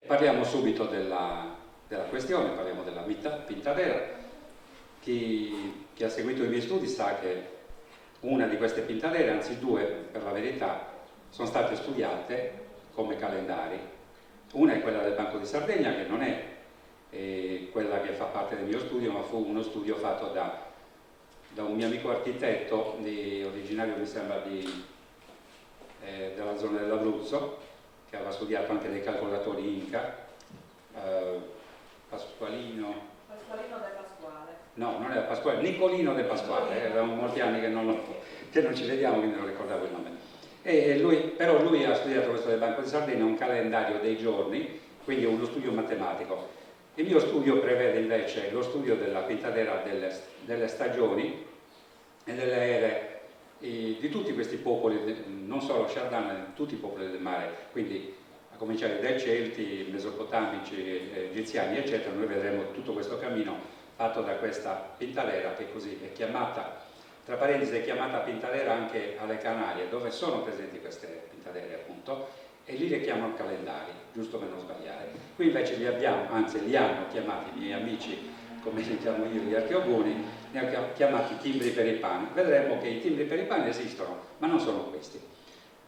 Parliamo subito della questione, parliamo della pintadera. Chi ha seguito i miei studi sa che una di queste pintadere, anzi due per la verità, sono state studiate come calendari. Una è quella del Banco di Sardegna, che non è quella che fa parte del mio studio, ma fu uno studio fatto da un mio amico architetto originario, mi sembra, della zona dell'Abruzzo, che aveva studiato anche dei calcolatori Inca, Pasqualino De Pasquale. No, non era Pasquale, Nicolino De Pasquale, erano molti anni che non ci vediamo, quindi non ricordavo il nome. Però lui ha studiato questo del Banco di Sardegna, un calendario dei giorni, quindi uno studio matematico. Il mio studio prevede invece lo studio della pintadera delle stagioni e delle ere di tutti questi popoli, non solo Sardana, ma di tutti i popoli del mare, quindi a cominciare dai Celti, mesopotamici, egiziani, eccetera. Noi vedremo tutto questo cammino fatto da questa pintadera, che così è chiamata, tra parentesi, è chiamata pintadera anche alle Canarie, dove sono presenti queste pintadere appunto, e lì le chiamano calendari, giusto per non sbagliare. Qui invece li abbiamo, anzi li hanno chiamati i miei amici, come li chiamo io, gli archeogoni, li hanno chiamati timbri per i pani. Vedremo che i timbri per i pani esistono, ma non sono questi.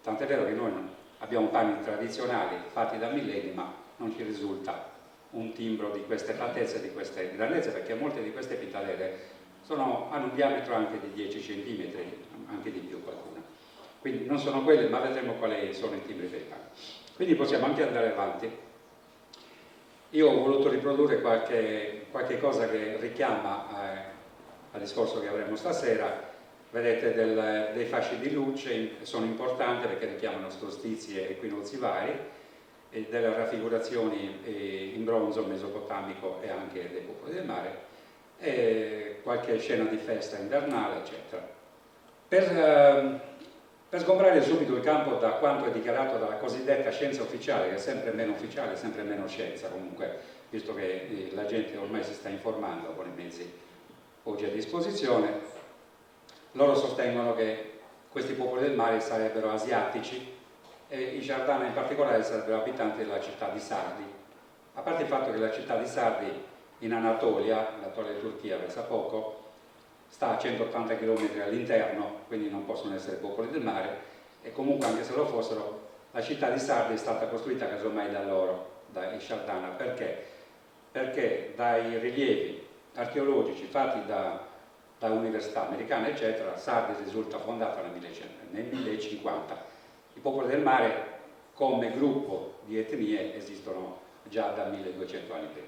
Tant'è vero che noi abbiamo pani tradizionali fatti da millenni, ma non ci risulta un timbro di queste fattezze, di queste grandezze, perché molte di queste pintadere hanno un diametro anche di 10 cm, anche di più qualcuna. Quindi non sono quelle, ma vedremo quali sono i timbri per i pani. Quindi possiamo anche andare avanti. Io ho voluto riprodurre qualche cosa che richiama al discorso che avremo stasera. Vedete dei fasci di luce, sono importanti perché richiamano solstizi e equinozi vari, e delle raffigurazioni in bronzo mesopotamico e anche dei popoli del mare, e qualche scena di festa invernale, eccetera. Per sgombrare subito il campo da quanto è dichiarato dalla cosiddetta scienza ufficiale, che è sempre meno ufficiale, sempre meno scienza comunque, visto che la gente ormai si sta informando con i mezzi oggi a disposizione, loro sostengono che questi popoli del mare sarebbero asiatici, e i Sardana in particolare sarebbero abitanti della città di Sardi. A parte il fatto che la città di Sardi in Anatolia, l'attuale Turchia, pensa poco, sta a 180 km all'interno, quindi non possono essere popoli del mare, e comunque anche se lo fossero, la città di Sardi è stata costruita casomai da loro, dai Sardana. Perché? Perché dai rilievi archeologici fatti da università americane, eccetera, Sardi risulta fondata nel 1050. I popoli del mare come gruppo di etnie esistono già da 1200 anni prima.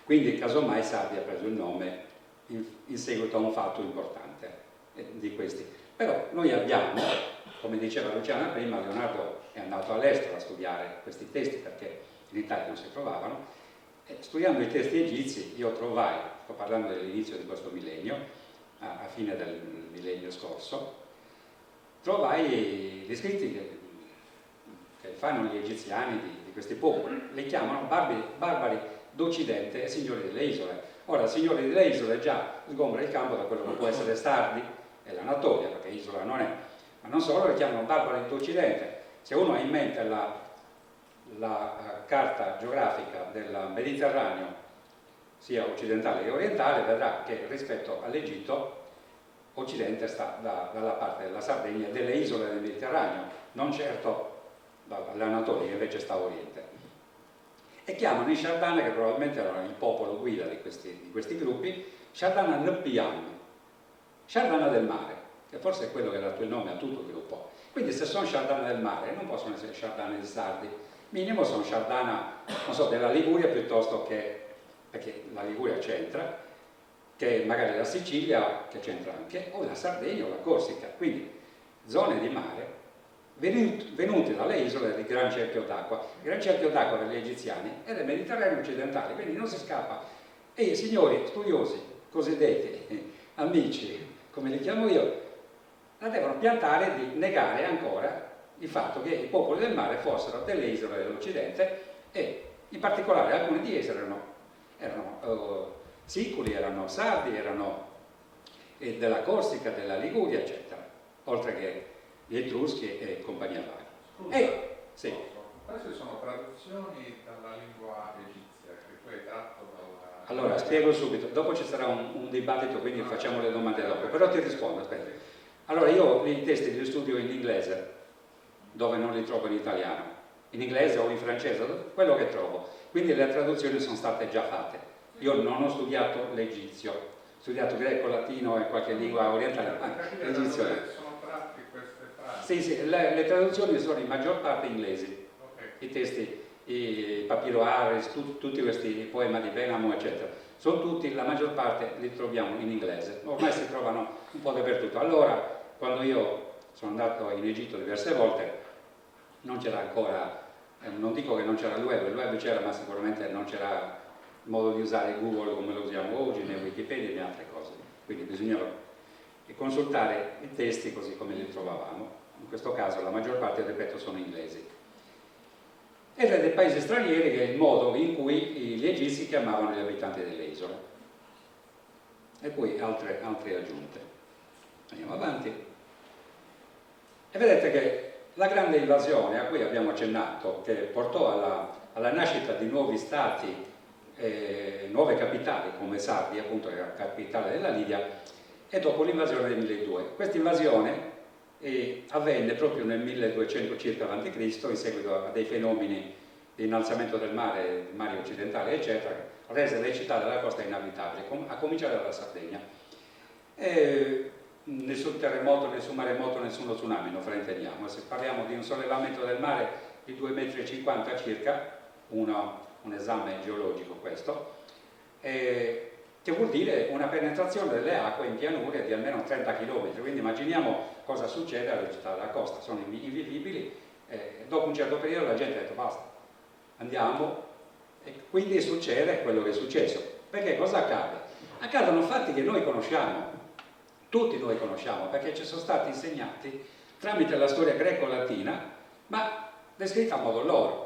Quindi casomai Sardi ha preso il nome in seguito a un fatto importante di questi. Però noi abbiamo, come diceva Luciana prima, Leonardo è andato all'estero a studiare questi testi perché in Italia non si trovavano, e studiando i testi egizi io trovai, sto parlando dell'inizio di questo millennio, a fine del millennio scorso, trovai gli scritti che fanno gli egiziani di questi popoli. Li chiamano barbari d'Occidente e signori delle isole. Ora, signori delle isole già sgombra il campo da quello che può essere Sardi e l'Anatolia, perché isola non è. Ma non solo, li chiamano barbari d'Occidente. Se uno ha in mente la carta geografica del Mediterraneo, sia occidentale che orientale, vedrà che rispetto all'Egitto Occidente sta dalla parte della Sardegna e delle isole del Mediterraneo, non certo dall'Anatolia, che invece sta a Oriente. E chiamano i Sardana, che probabilmente erano il popolo guida di questi gruppi, Sardana Npiam, Sardana del mare, che forse è quello che ha dato il nome a tutto il gruppo. Quindi se sono Sardana del mare non possono essere Sardana di Sardi, minimo sono Sardana, non so, della Liguria piuttosto che, perché la Liguria c'entra, che magari la Sicilia, che c'entra anche, o la Sardegna o la Corsica, quindi zone di mare venute dalle isole del Gran Cerchio d'Acqua. Il Gran Cerchio d'Acqua per gli egiziani era il Mediterraneo occidentale, quindi non si scappa. E i signori studiosi, cosiddetti amici, come li chiamo io, la devono piantare di negare ancora il fatto che i popoli del mare fossero delle isole dell'Occidente, e in particolare alcuni di essi erano siculi, erano sardi, erano della Corsica, della Liguria, eccetera, oltre che gli Etruschi e compagnia varia. Scusa, Sì. queste sono traduzioni traduzioni dalla lingua egizia, che poi è tratto dalla... Allora, spiego subito, dopo ci sarà un dibattito, quindi facciamo le domande dopo, però ti rispondo, aspetta. Allora, io i testi li studio in inglese, dove non li trovo in italiano, in inglese o in francese, quello che trovo. Quindi le traduzioni sono state già fatte. Io non ho studiato l'egizio, ho studiato greco, latino e qualche lingua orientale, ma l'egizio no. Sono tratti queste frasi? Sì, sì, le traduzioni sono in maggior parte inglesi, okay. I testi, i Papiro Harris, tutti questi poemi di Benamo, eccetera, sono tutti, la maggior parte li troviamo in inglese, ormai si trovano un po' dappertutto. Allora, quando io sono andato in Egitto diverse volte, non c'era ancora, non dico che non c'era il web c'era, ma sicuramente non c'era modo di usare Google come lo usiamo oggi, né Wikipedia né altre cose, quindi bisognava consultare i testi così come li trovavamo. In questo caso la maggior parte, ripeto, sono inglesi. Ed è dei paesi stranieri che è il modo in cui gli egizi chiamavano gli abitanti delle isole. E poi altre aggiunte. Andiamo avanti. E vedete che la grande invasione a cui abbiamo accennato, che portò alla nascita di nuovi stati, nuove capitali come Sardi, appunto che era la capitale della Libia, è dopo l'invasione del 1200. Questa invasione avvenne proprio nel 1200 circa a.C., in seguito a dei fenomeni di innalzamento del mare, mari occidentali, eccetera, rese le città della costa inabitabili, a cominciare dalla Sardegna. Nessun terremoto, nessun maremoto, nessuno tsunami, non fraintendiamo. Se parliamo di un sollevamento del mare di 2,50 m circa, un esame geologico questo, che vuol dire una penetrazione delle acque in pianure di almeno 30 km, quindi immaginiamo cosa succede alle città della costa, sono invivibili, dopo un certo periodo la gente ha detto basta, andiamo, e quindi succede quello che è successo. Perché cosa accade? Accadono fatti che noi conosciamo, tutti noi conosciamo, perché ci sono stati insegnati tramite la storia greco-latina, ma descritta a modo loro.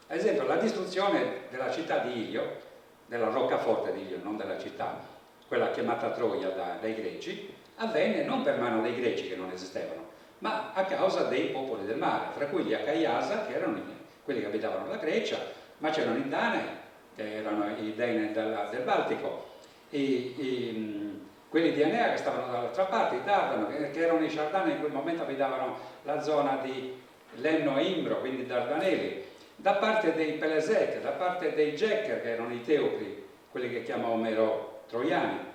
Ad esempio la distruzione della città di Ilio, della roccaforte di Ilio, non della città, quella chiamata Troia dai greci, avvenne non per mano dei greci che non esistevano, ma a causa dei popoli del mare, tra cui gli Acaiasa, che erano quelli che abitavano la Grecia, ma c'erano i Danei, che erano i Dei del Baltico, quelli di Enea che stavano dall'altra parte, i Dardano, che erano i Sardani, in quel momento abitavano la zona di Lemno e Imbro, quindi Dardaneli, da parte dei Pelesec, da parte dei Gekker, che erano i Teocri, quelli che chiama Omero troiani.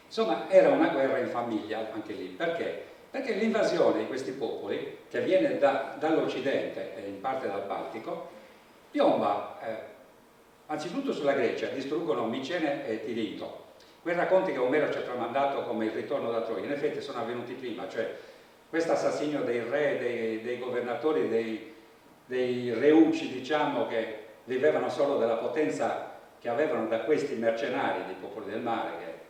Insomma, era una guerra in famiglia anche lì. Perché? Perché l'invasione di questi popoli, che viene dall'Occidente e in parte dal Baltico, piomba anzitutto sulla Grecia, distruggono Micene e Tirinto. Quei racconti che Omero ci ha tramandato come il ritorno da Troia, in effetti sono avvenuti prima, cioè questo assassinio dei re, dei governatori, dei reucci, diciamo, che vivevano solo della potenza che avevano da questi mercenari dei popoli del mare,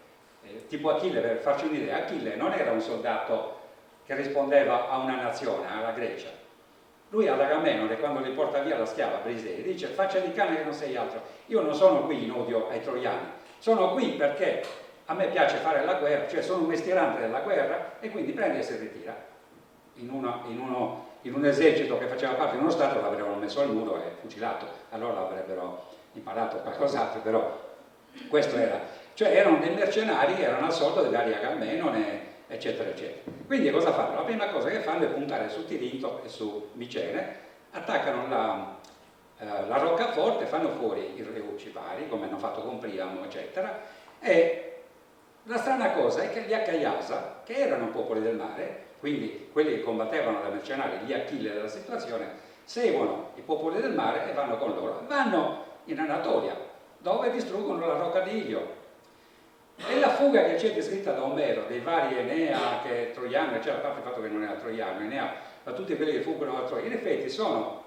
tipo Achille, per farci un'idea, Achille non era un soldato che rispondeva a una nazione, alla Grecia. Lui ad Agamennone, quando li porta via la schiava Brisei, dice: faccia di cane che non sei altro, io non sono qui in odio ai troiani, sono qui perché a me piace fare la guerra, cioè sono un mestierante della guerra, e quindi prende e si ritira. In un esercito che faceva parte di uno Stato l'avrebbero messo al muro e fucilato, allora avrebbero imparato qualcos'altro, però questo era. Cioè erano dei mercenari, erano al soldo dei vari Agamennone, eccetera, eccetera. Quindi cosa fanno? La prima cosa che fanno è puntare su Tirinto e su Micene, attaccano la roccaforte, fanno fuori i reucci vari, come hanno fatto con Priamo, eccetera, e la strana cosa è che gli Acaiasa, che erano popoli del mare, quindi quelli che combattevano da mercenari, gli Achille della situazione, seguono i popoli del mare e vanno con loro. Vanno in Anatolia, dove distruggono la rocca di Ilio. E la fuga che c'è descritta da Omero, dei vari Enea, che è troiano, eccetera, a parte il fatto che non era troiano, Enea, ma tutti quelli che fuggono da Troia, in effetti sono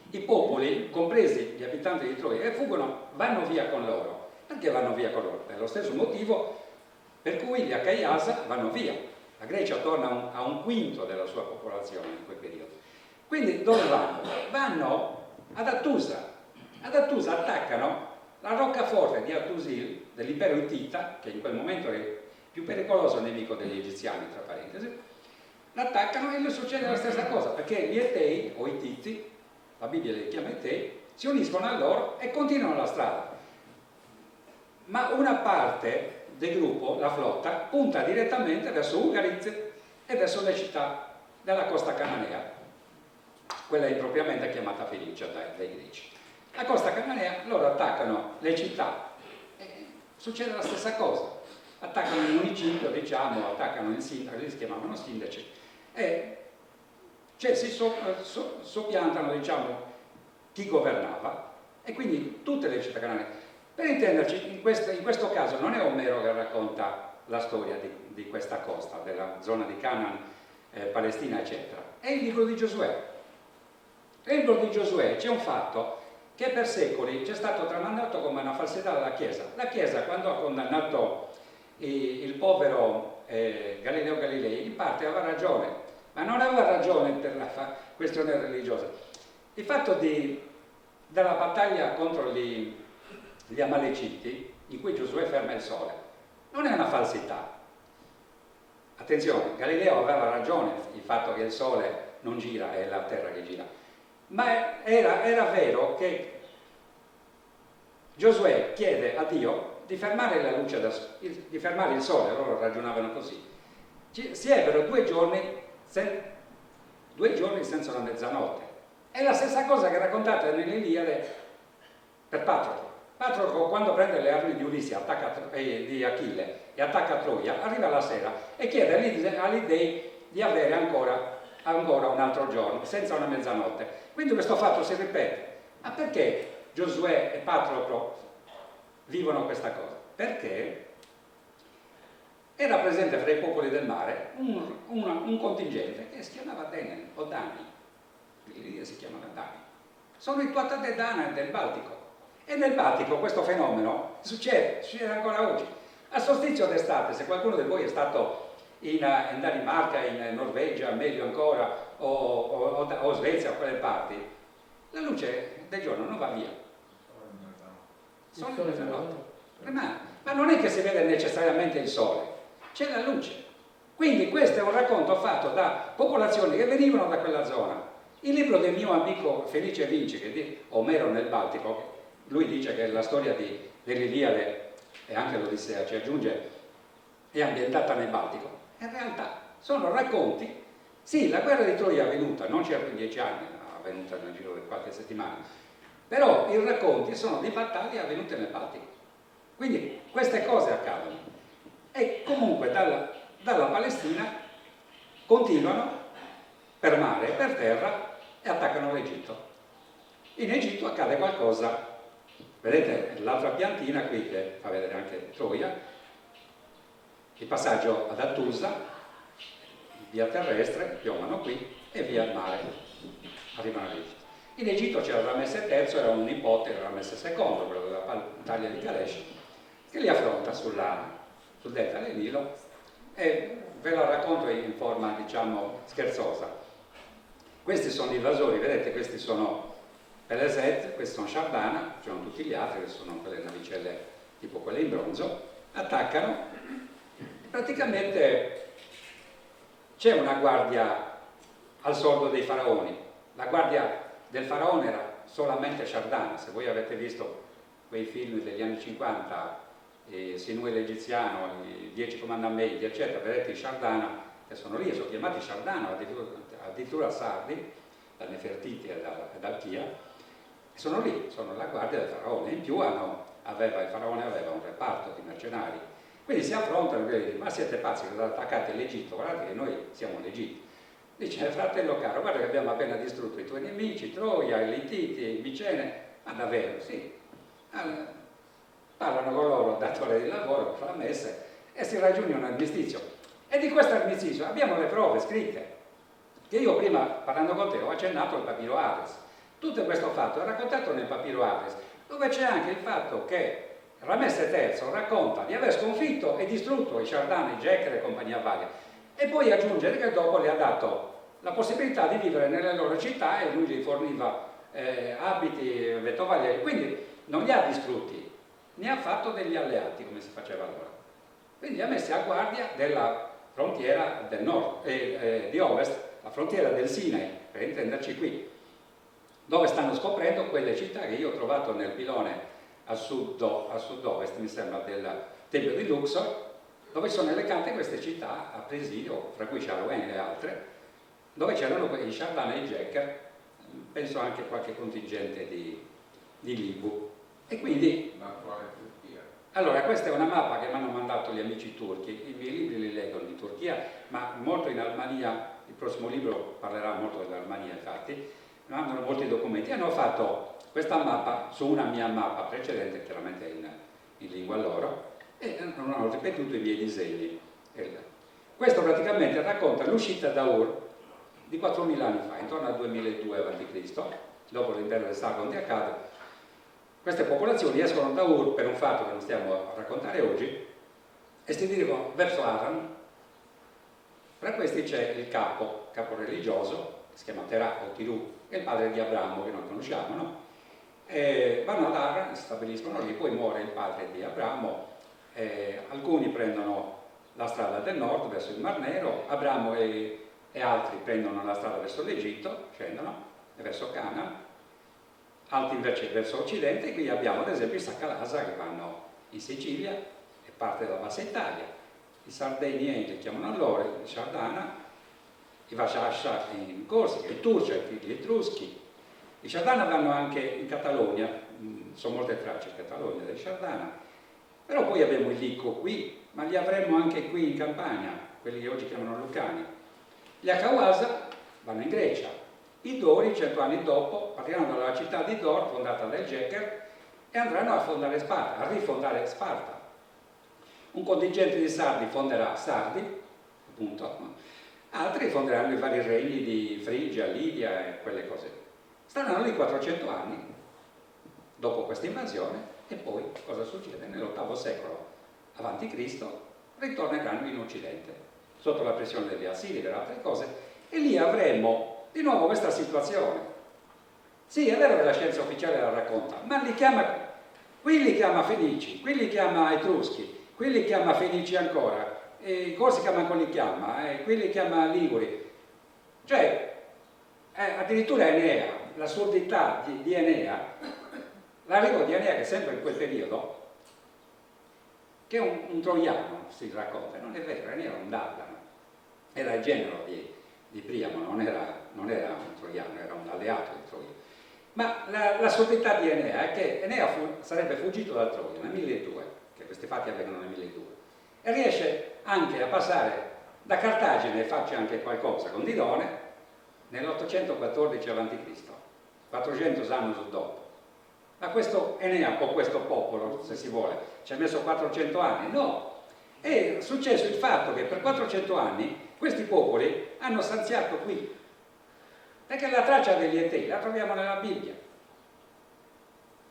i popoli, compresi gli abitanti di Troia, che fuggono, vanno via con loro. Perché vanno via con loro? Per lo stesso motivo per cui gli Acaiasa vanno via. La Grecia torna a un quinto della sua popolazione in quel periodo. Quindi dove vanno? Vanno ad Attusa. Ad Attusa attaccano la roccaforte di Attusil dell'impero Ittita, che in quel momento è il più pericoloso nemico degli egiziani, tra parentesi. L'attaccano e gli succede la stessa cosa, perché gli Etei o i Ittiti la Bibbia li chiama Etei, si uniscono a loro e continuano la strada. Ma una parte del gruppo, la flotta, punta direttamente verso Ugarit e verso le città della costa cananea, quella impropriamente chiamata Fenicia dai greci. La costa cananea, loro attaccano le città e succede la stessa cosa. Attaccano il municipio, diciamo, attaccano il sindaco, li si chiamavano sindaci, e cioè si soppiantano, diciamo, chi governava, e quindi tutte le città cananee. Per intenderci, in questo caso non è Omero che racconta la storia di questa costa, della zona di Canaan, Palestina, eccetera. È il libro di Giosuè. Nel libro di Giosuè c'è un fatto che per secoli c'è stato tramandato come una falsità dalla Chiesa. La Chiesa, quando ha condannato il povero Galileo Galilei, in parte aveva ragione, ma non aveva ragione per la questione religiosa. Il fatto della battaglia contro gli Amaleciti, in cui Giosuè ferma il sole, non è una falsità. Attenzione, Galileo aveva ragione, il fatto che il sole non gira, è la terra che gira, ma era vero che Giosuè chiede a Dio di fermare la luce, di fermare il sole, loro ragionavano così. Si ebbero 2 giorni, 2 giorni senza la mezzanotte. È la stessa cosa che raccontate nell'Iliade per Patroclo. Patroclo, quando prende le armi di Ulisse, di Achille, e attacca Troia, arriva la sera e chiede agli dei di avere ancora un altro giorno, senza una mezzanotte. Quindi questo fatto si ripete. Ma perché Giosuè e Patroclo vivono questa cosa? Perché era presente fra i popoli del mare un contingente che si chiamava Denen o Dani, si chiamano Dani. Sono i Tuatha Dana del Baltico. E nel Baltico questo fenomeno succede ancora oggi. A solstizio d'estate, se qualcuno di voi è stato in Danimarca, in Norvegia, meglio ancora, o Svezia, o quelle parti, la luce del giorno non va via. Solo in mezzanotte. Ma non è che si vede necessariamente il sole, c'è la luce. Quindi questo è un racconto fatto da popolazioni che venivano da quella zona. Il libro del mio amico Felice Vinci, che di Omero nel Baltico, lui dice che la storia dell'Iliade, e anche l'Odissea ci aggiunge, è ambientata nel Baltico. In realtà sono racconti, sì, la guerra di Troia è avvenuta, non certo in 10 anni, è avvenuta nel giro di qualche settimana, però i racconti sono di battaglie avvenute nel Baltico. Quindi queste cose accadono. E comunque dalla Palestina continuano per mare e per terra e attaccano l'Egitto. In Egitto accade qualcosa. Vedete l'altra piantina qui che fa vedere anche Troia, il passaggio ad Attusa, via terrestre, piomano qui e via al mare, arrivano all'Egitto. In Egitto c'era Ramesse III, era un nipote di Ramesse II, quello della battaglia di Kadesh, che li affronta sul delta del Nilo, e ve la racconto in forma, diciamo, scherzosa. Questi sono gli invasori, vedete, questi sono Peleset, questi sono Shardana, c'erano tutti gli altri, che sono quelle navicelle tipo quelle in bronzo, attaccano, praticamente c'è una guardia al soldo dei faraoni. La guardia del faraone era solamente Shardana. Se voi avete visto quei film degli anni 50, Sinue l'Egiziano, i 10 comandamenti, eccetera, vedete i Shardana che sono lì, sono chiamati Shardana, addirittura sardi, da Nefertiti e da Alchia, sono lì, sono la guardia del faraone. In più il faraone aveva un reparto di mercenari. Quindi si affrontano e dicono: ma siete pazzi che attaccate l'Egitto? Guardate che noi siamo l'Egitto. Dice: fratello caro, guarda che abbiamo appena distrutto i tuoi nemici, Troia, i Littiti, Micene. Ma davvero? Sì. Parlano con loro, datore di lavoro, per la messe, e si raggiunge un armistizio. E di questo armistizio abbiamo le prove scritte, che io prima, parlando con te, ho accennato al papiro Aves. Tutto questo fatto è raccontato nel papiro Aves, dove c'è anche il fatto che Ramesse III racconta di aver sconfitto e distrutto i Shardani, Jekre e compagnia varia, e poi aggiungere che dopo le ha dato la possibilità di vivere nelle loro città e lui gli forniva abiti, vettovaglie, quindi non li ha distrutti, ne ha fatto degli alleati, come si faceva allora. Quindi li ha messi a guardia della frontiera del nord, di ovest, la frontiera del Sinai, per intenderci qui. dove stanno scoprendo quelle città che io ho trovato nel pilone a sud-ovest, mi sembra, del Tempio di Luxor, dove sono elencate queste città a presidio, fra cui Sharon e altre, dove c'erano i Shardana e i Jekker, penso anche qualche contingente di Libu. E quindi, l'attuale Turchia. allora, questa è una mappa che mi hanno mandato gli amici turchi. I miei libri li leggono di Turchia, ma molto in Albania. Il prossimo libro parlerà molto dell'Albania, infatti. Mandano molti documenti. Hanno fatto questa mappa su una mia mappa precedente, chiaramente in lingua loro, e hanno ripetuto i miei disegni. Questo praticamente racconta l'uscita da Ur di 4.000 anni fa, intorno al 2002 a.C., dopo l'impero del Sargon di Akkad. Queste popolazioni escono da Ur per un fatto che non stiamo a raccontare oggi e si dirigono verso Aran. Tra questi c'è il capo religioso, che si chiama Terah o Tirù, che è il padre di Abramo, che noi conosciamo, no? E vanno ad Aran, si stabiliscono lì, poi muore il padre di Abramo, alcuni prendono la strada del nord verso il Mar Nero, Abramo e altri prendono la strada verso l'Egitto, scendono verso Canaan, altri invece verso occidente. Qui abbiamo ad esempio i Sakalasa che vanno in Sicilia e parte dalla Bassa Italia, i Sardegni li chiamano loro, i Shardana, i Vasascia in Corsica, i Turci, gli Etruschi. I Shardana vanno anche in Catalogna, sono molte tracce in Catalogna dei Shardana, però poi abbiamo i Licco qui, ma li avremo anche qui in Campania, quelli che oggi chiamano Lucani. Gli Akawasa vanno in Grecia, i Dori 100 anni dopo partiranno dalla città di Dor, fondata dai Jekker, e andranno a fondare Sparta, a rifondare Sparta. Un contingente di Sardi fonderà Sardi, appunto, altri fonderanno i vari regni di Frigia, Lidia e quelle cose. Staranno lì 400 anni dopo questa invasione e poi cosa succede? Nell'8° secolo avanti Cristo ritorneranno in Occidente sotto la pressione degli Assiri e delle altre cose, e lì avremo di nuovo questa situazione. Sì, è vero che la scienza ufficiale la racconta, ma qui li chiama Fenici, qui li chiama Etruschi, qui li chiama Fenici ancora, e Corsica manco li chiama, e qui li chiama Liguri. Cioè, addirittura Enea, l'assurdità di Enea, l'arrivo di Enea che è sempre in quel periodo, che è un troiano, si racconta, non è vero, Enea era un Dardano, era il genero di Priamo, non era un troiano, era un alleato di Troia. Ma l'assurdità di Enea è che Enea sarebbe fuggito dal Troia nel 1200, che questi fatti avvengono nel 1200, e riesce anche a passare da Cartagine e farci anche qualcosa con Didone nell'814 a.C., 400 anni dopo. Ma questo Enea, o questo popolo, se si vuole, ci ha messo 400 anni? No! È successo il fatto che per 400 anni questi popoli hanno stanziato qui, perché la traccia degli Etei la troviamo nella Bibbia.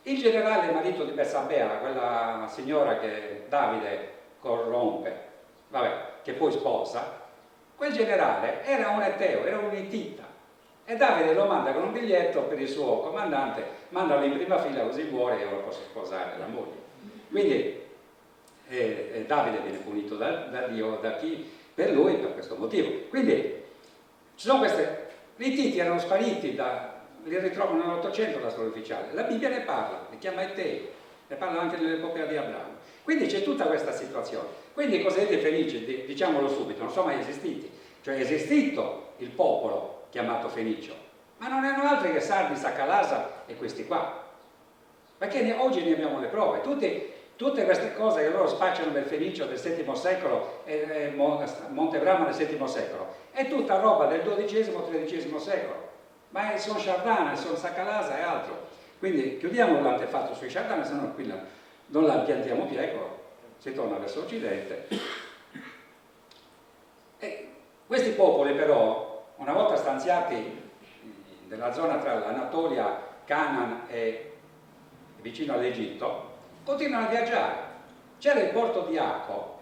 Il generale marito di Betsabea, quella signora che Davide corrompe, vabbè, che poi sposa, quel generale era un Eteo, era un Ittita, e Davide lo manda con un biglietto per il suo comandante, mandalo in prima fila così muore e lo posso sposare la moglie. Quindi Davide viene punito da Dio, da chi? Per lui, per questo motivo. Quindi ci sono queste, gli Ittiti erano spariti, li ritrovano nell'800 la storia ufficiale, la Bibbia ne parla, li chiama Etei, ne parla anche nell'epopea di Abramo. Quindi c'è tutta questa situazione. Quindi i cosiddetti Fenici, diciamolo subito, non sono mai esistiti, cioè è esistito il popolo chiamato Fenicio, ma non erano altri che Sardi, Sakalasa e questi qua, perché oggi ne abbiamo le prove. Tutte queste cose che loro spacciano del Fenicio del VII secolo e Montebrama del VII secolo è tutta roba del XII-XIII secolo, ma sono Shardana, sono Sakalasa e altro. Quindi chiudiamo l'antefatto sui Shardana, se no qui non la piantiamo pietro, si torna verso occidente. E questi popoli però, una volta stanziati nella zona tra l'Anatolia, Canaan e vicino all'Egitto, continuano a viaggiare. C'era il porto di Acco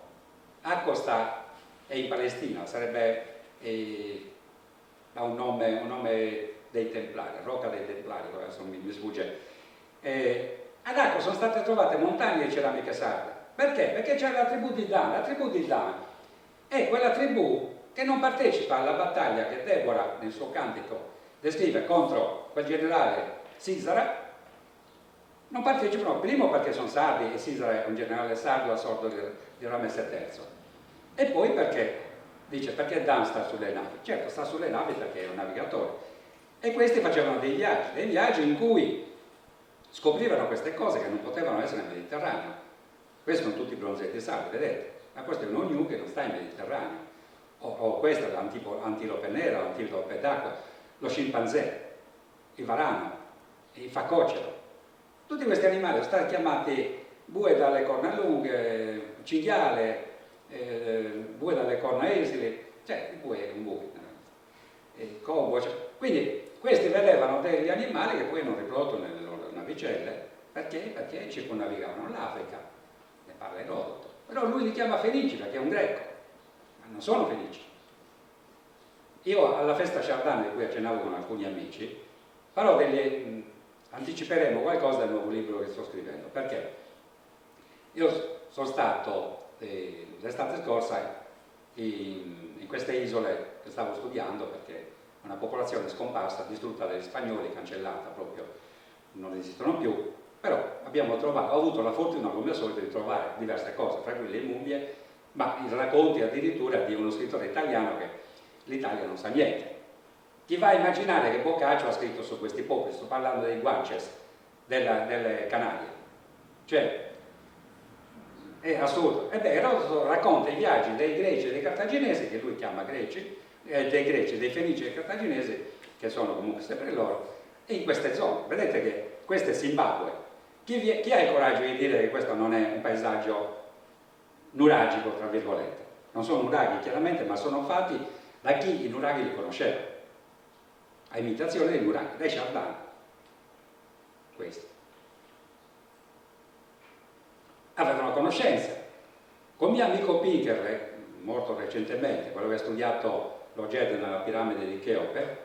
è in Palestina, sarebbe ha un nome dei Templari, Rocca dei Templari, adesso mi sfugge. Ad Acco sono state trovate montagne di ceramiche sarde. Perché? Perché c'era la tribù di Dan. La tribù di Dan è quella tribù che non partecipa alla battaglia che Deborah nel suo cantico descrive contro quel generale Sisara, non partecipano, primo perché sono sardi e Sisara è un generale sardo a sordo di Ramesse III, e poi perché, dice, perché Dan sta sulle navi? Certo, sta sulle navi perché è un navigatore, e questi facevano dei viaggi in cui scoprivano queste cose che non potevano essere nel Mediterraneo. Questi sono tutti bronzetti sardi, vedete? Ma questo è un ognu che non sta in Mediterraneo. O questo è l'antilope nera, l'antilope d'acqua, lo scimpanzé, il varano, il facocero. Tutti questi animali sono stati chiamati bue dalle corna lunghe, cinghiale, bue dalle corna esili, cioè il bue è un bue, il cobo, cioè. Quindi questi vedevano degli animali che poi hanno riprodotto nelle loro navicelle, perché? Perché circonnavigavano l'Africa, ne parla Erodoto. Però lui li chiama fenici perché è un greco, ma non sono fenici. Io alla festa Chardin, di cui accennavo con alcuni amici, farò anticiperemo qualcosa del nuovo libro che sto scrivendo, perché io sono stato l'estate scorsa in queste isole che stavo studiando, perché una popolazione scomparsa, distrutta dagli spagnoli, cancellata proprio, non esistono più, però ho avuto la fortuna come al solito di trovare diverse cose, tra cui le mummie, ma i racconti addirittura di uno scrittore italiano che l'Italia non sa niente. Chi va a immaginare che Boccaccio ha scritto su questi popoli? Sto parlando dei Guanches, delle Canarie. Cioè, è assurdo. Erodoto racconta i viaggi dei greci e dei cartaginesi, che lui chiama greci, dei greci, dei fenici e dei cartaginesi, che sono comunque sempre loro, e in queste zone. Vedete che questo è Zimbabwe. Chi ha il coraggio di dire che questo non è un paesaggio nuragico, tra virgolette? Non sono nuraghi, chiaramente, ma sono fatti da chi i nuraghi li conosceva, a imitazione dei nuraghi, dai Chardin. Questo. Avevano conoscenze. Con mio amico Pinkerle, morto recentemente, quello che ha studiato l'oggetto nella piramide di Cheope,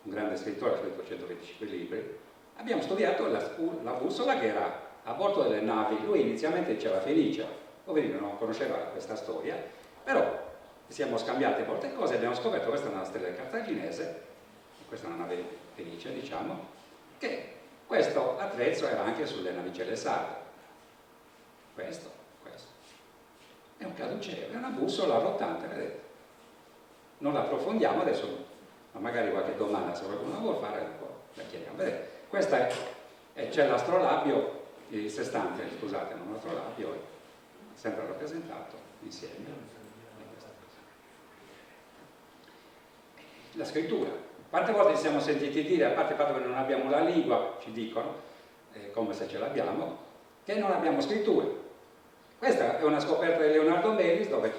un grande scrittore, ha scritto 125 libri, abbiamo studiato la bussola che era a bordo delle navi. Lui inizialmente diceva Fenicia, poverino non conosceva questa storia, però siamo scambiati molte cose e abbiamo scoperto che questa è una stella cartaginese, questa è una nave fenicia, diciamo, che questo attrezzo era anche sulle navicelle sarde. Questo. È un caduceo, è una bussola rotante, vedete? Non la approfondiamo adesso, ma magari qualche domanda se qualcuno vuole fare, la chiediamo. Vedete? Questa c'è l'astrolabio, il sestante, scusate, non l'astrolabio, è sempre rappresentato insieme. La scrittura. Quante volte ci siamo sentiti dire, a parte il fatto che non abbiamo la lingua, ci dicono, come se ce l'abbiamo, che non abbiamo scrittura. Questa è una scoperta di Leonardo Melis, dove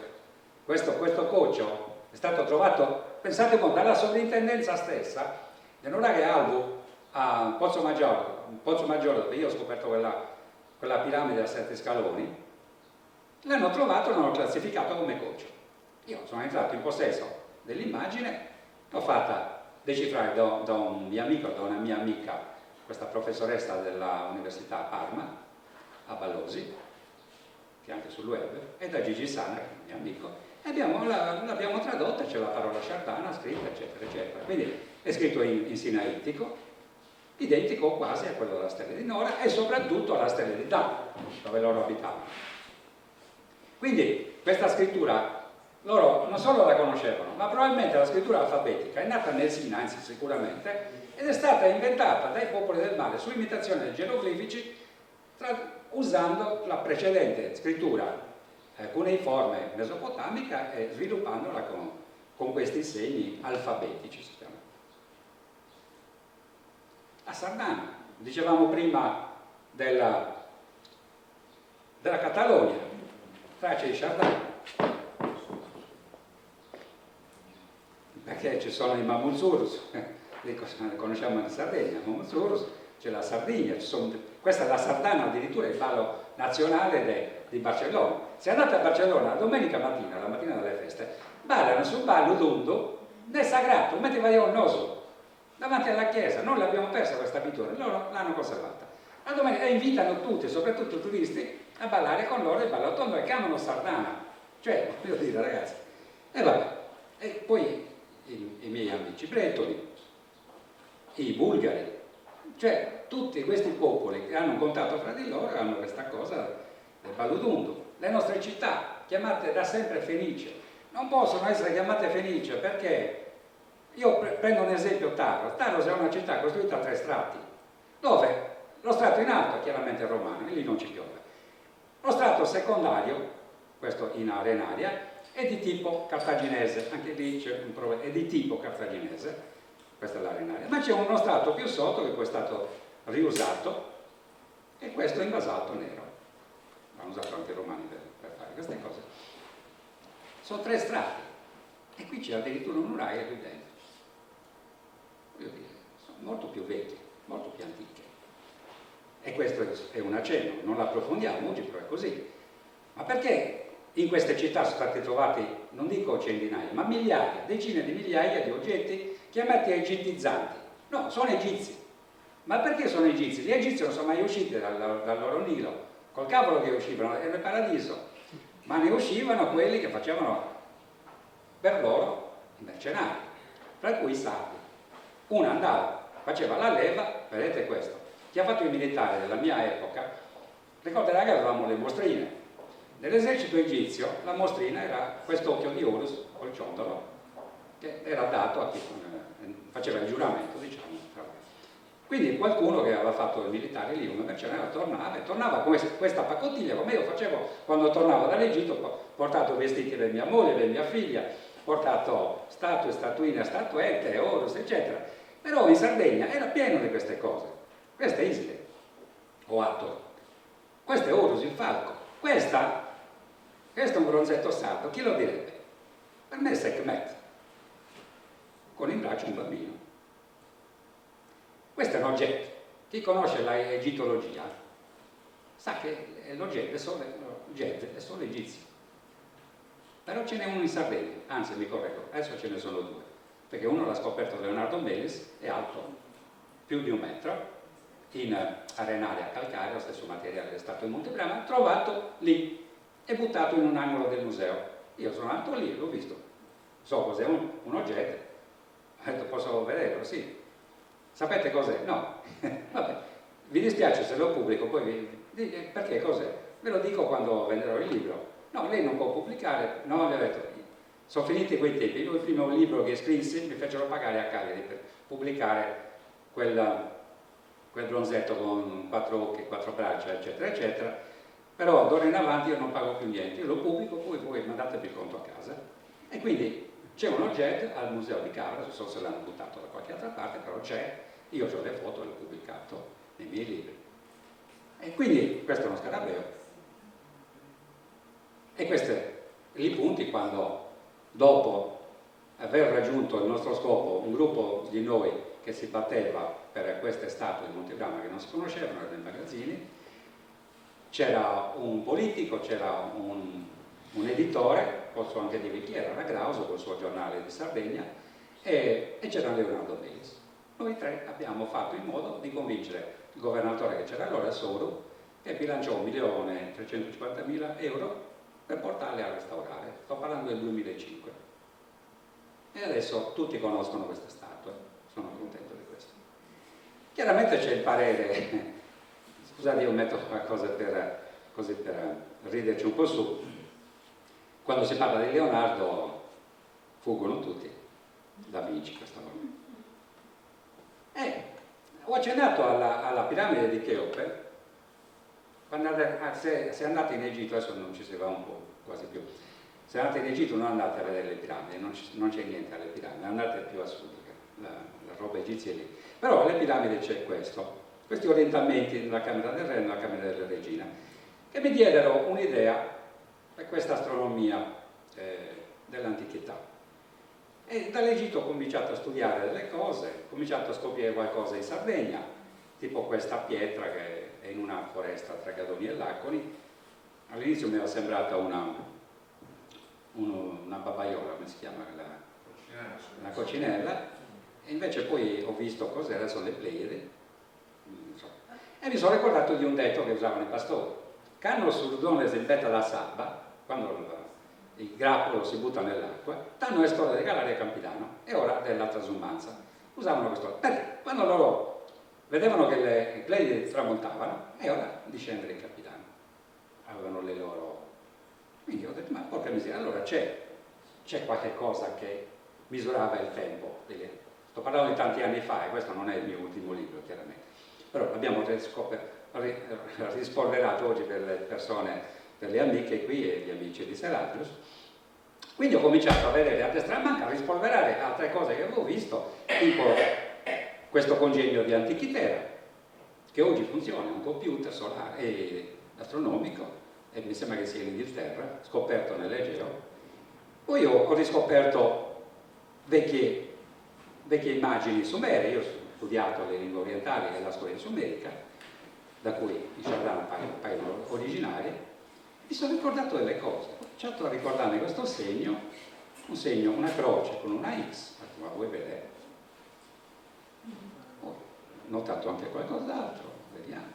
questo coccio è stato trovato, pensate un po', dalla sovrintendenza stessa, nell'orario Albu a Pozzo Maggiore, dove io ho scoperto quella piramide a 7 scaloni, l'hanno trovato e l'hanno classificato come coccio. Io sono entrato in possesso dell'immagine, l'ho fatta decifrare da un mio amico, da una mia amica, questa professoressa dell'Università a Parma, a Ballosi, che è anche sul web, e da Gigi Sana, che è un mio amico, e l'abbiamo tradotta, c'è la parola Chardana scritta, eccetera, eccetera. Quindi è scritto in sinaitico, identico quasi a quello della stella di Nora e soprattutto alla stella di Dan, dove loro abitavano. Quindi questa scrittura loro non solo la conoscevano, ma probabilmente la scrittura alfabetica è nata nel Sina, anzi sicuramente, ed è stata inventata dai popoli del mare su imitazione dei geroglifici, usando la precedente scrittura cuneiforme mesopotamica e sviluppandola con questi segni alfabetici. La Sardana, dicevamo prima della Catalogna, tracce di Sardana, perché ci sono i Mamuzurus, li conosciamo in Sardegna, Mamuzurus, c'è la Sardegna, questa è la Sardana, addirittura il ballo nazionale di Barcellona. Se andate a Barcellona domenica mattina, la mattina delle feste, ballano sul ballo d'Undu nel sagrato, mentre vai a un noso davanti alla chiesa. Noi l'abbiamo persa questa abitudine, loro l'hanno conservata. La domenica invitano tutti, soprattutto turisti, a ballare con loro il ballo tondo e chiamano Sardana. Cioè, voglio dire, ragazzi, e vabbè, e poi i miei amici bretoni, i bulgari, cioè tutti questi popoli che hanno un contatto fra di loro hanno questa cosa del Baludundu. Le nostre città, chiamate da sempre Fenice, non possono essere chiamate Fenice perché, io prendo un esempio, Taros. Taros è una città costruita a 3 strati, dove lo strato in alto chiaramente è romano, e lì non ci piove. Lo strato secondario, questo in arenaria, è di tipo cartaginese, anche lì c'è un problema, è di tipo cartaginese, questa è l'arenaria, ma c'è uno strato più sotto che poi è stato riusato, e questo è in basalto nero. Hanno usato anche i romani per fare queste cose. Sono 3 strati, e qui c'è addirittura un muraia qui dentro. Voglio dire, sono molto più vecchie, molto più antiche. E questo è un accenno, non l'approfondiamo oggi, però è così. Ma perché in queste città sono stati trovati, non dico centinaia, ma migliaia, decine di migliaia di oggetti chiamati egittizzanti? No, sono egizi. Ma perché sono egizi? Gli egizi non sono mai usciti dal loro Nilo, col cavolo che uscivano, era il paradiso, ma ne uscivano quelli che facevano per loro i mercenari, fra cui i sardi. Uno andava, faceva la leva, vedete questo. Chi ha fatto il militare della mia epoca ricorderà che avevamo le mostrine. Nell'esercito egizio la mostrina era quest'occhio di Horus col ciondolo, che era dato a chi faceva il giuramento, diciamo. Quindi qualcuno che aveva fatto il militare lì come mercenario tornava con questa pacottiglia, come io facevo quando tornavo dall'Egitto, ho portato vestiti per mia moglie, per mia figlia, ho portato statue, statuine, statuette, Horus, eccetera. Però in Sardegna era pieno di queste cose. Questa è Iside, o Atto. Questo è Horus, il falco. Questo è un bronzetto sardo, chi lo direbbe? Per me è Sekhmet, con in braccio un bambino. Questo è un oggetto. Chi conosce l'egittologia sa che l'oggetto è solo egizio. Però ce n'è uno in Sardegna, anzi mi correggo, adesso ce ne sono 2, perché uno l'ha scoperto Leonardo Melis, è alto più di 1 metro, in arenaria calcarea, lo stesso materiale è stato in Montebrama, trovato lì e buttato in un angolo del museo. Io sono andato lì, l'ho visto, so cos'è un oggetto, ho detto posso vederlo, sì. Sapete cos'è? No. Vabbè, vi dispiace se lo pubblico, poi perché cos'è? Ve lo dico quando venderò il libro. No, lei non può pubblicare, no, gli ho detto, sono finiti quei tempi. Io il primo libro che scrissi mi fecero pagare a Cagliari per pubblicare quel bronzetto con 4 occhi, 4 braccia, eccetera, eccetera. Però d'ora in avanti io non pago più niente, io lo pubblico, poi voi mandatevi il conto a casa. E quindi c'è un oggetto al museo di Cabra, non so se l'hanno buttato da qualche altra parte, però c'è, io ho le foto e l'ho pubblicato nei miei libri. E quindi questo è uno scarabeo. E questi i punti quando, dopo aver raggiunto il nostro scopo, un gruppo di noi che si batteva per queste statue di Montebrama che non si conoscevano, erano nei magazzini, c'era un politico, c'era un editore, posso anche dire chi era Grauso col suo giornale di Sardegna, e c'era Leonardo Melis. Noi 3 abbiamo fatto in modo di convincere il governatore che c'era allora, Soru, che bilanciò 1.350.000 euro per portarle a restaurare. Sto parlando del 2005. E adesso tutti conoscono queste statue, sono contento di questo. Chiaramente c'è il parere, scusate io metto qualcosa così per riderci un po' su, quando si parla di Leonardo fuggono tutti, Da Vinci questa volta. Ho accennato alla piramide di Cheope. Se andate in Egitto, adesso non ci si va un po', quasi più, se andate in Egitto non andate a vedere le piramidi, non c'è niente alle piramidi, andate più a sud, la roba egizia è lì. Però alle piramidi c'è questi orientamenti nella camera del re e nella camera della regina, che mi diedero un'idea per questa astronomia dell'antichità. E dall'Egitto ho cominciato a studiare delle cose, ho cominciato a scoprire qualcosa in Sardegna, tipo questa pietra che è in una foresta tra Gadoni e Laconi. All'inizio mi era sembrata una babaiola, come si chiama? Una coccinella, e invece poi ho visto cos'era, sono le Pleiadi, e mi sono ricordato di un detto che usavano i pastori: quando surdone si betta la sabba, quando il grappolo si butta nell'acqua, tanno è storia di Galaria Campidano, è ora della trasumanza. Usavano questo, perché? quando loro vedevano che le Pleiadi tramontavano, e ora di scendere il capitano. Avevano le loro... Quindi ho detto, ma porca miseria, allora c'è qualche cosa che misurava il tempo. Sto parlando di tanti anni fa, e questo non è il mio ultimo libro, chiaramente. Però l'abbiamo rispolverato oggi per le persone, per le amiche qui e gli amici di Seradius. Quindi ho cominciato a vedere, a destra e a manca, a rispolverare altre cose che avevo visto, tipo questo congegno di Antichitera, che oggi funziona, è un computer solare e astronomico, e mi sembra che sia in Inghilterra, scoperto nell'Egeo. Poi ho riscoperto vecchie immagini sumere. Io ho studiato le lingue orientali e la storia sumerica, da cui i Chardin paiono originari. Mi sono ricordato delle cose, ho cominciato a ricordarmi questo segno, un segno, una croce con una X, ma vuoi vedere? Ho notato anche qualcos'altro, vediamo.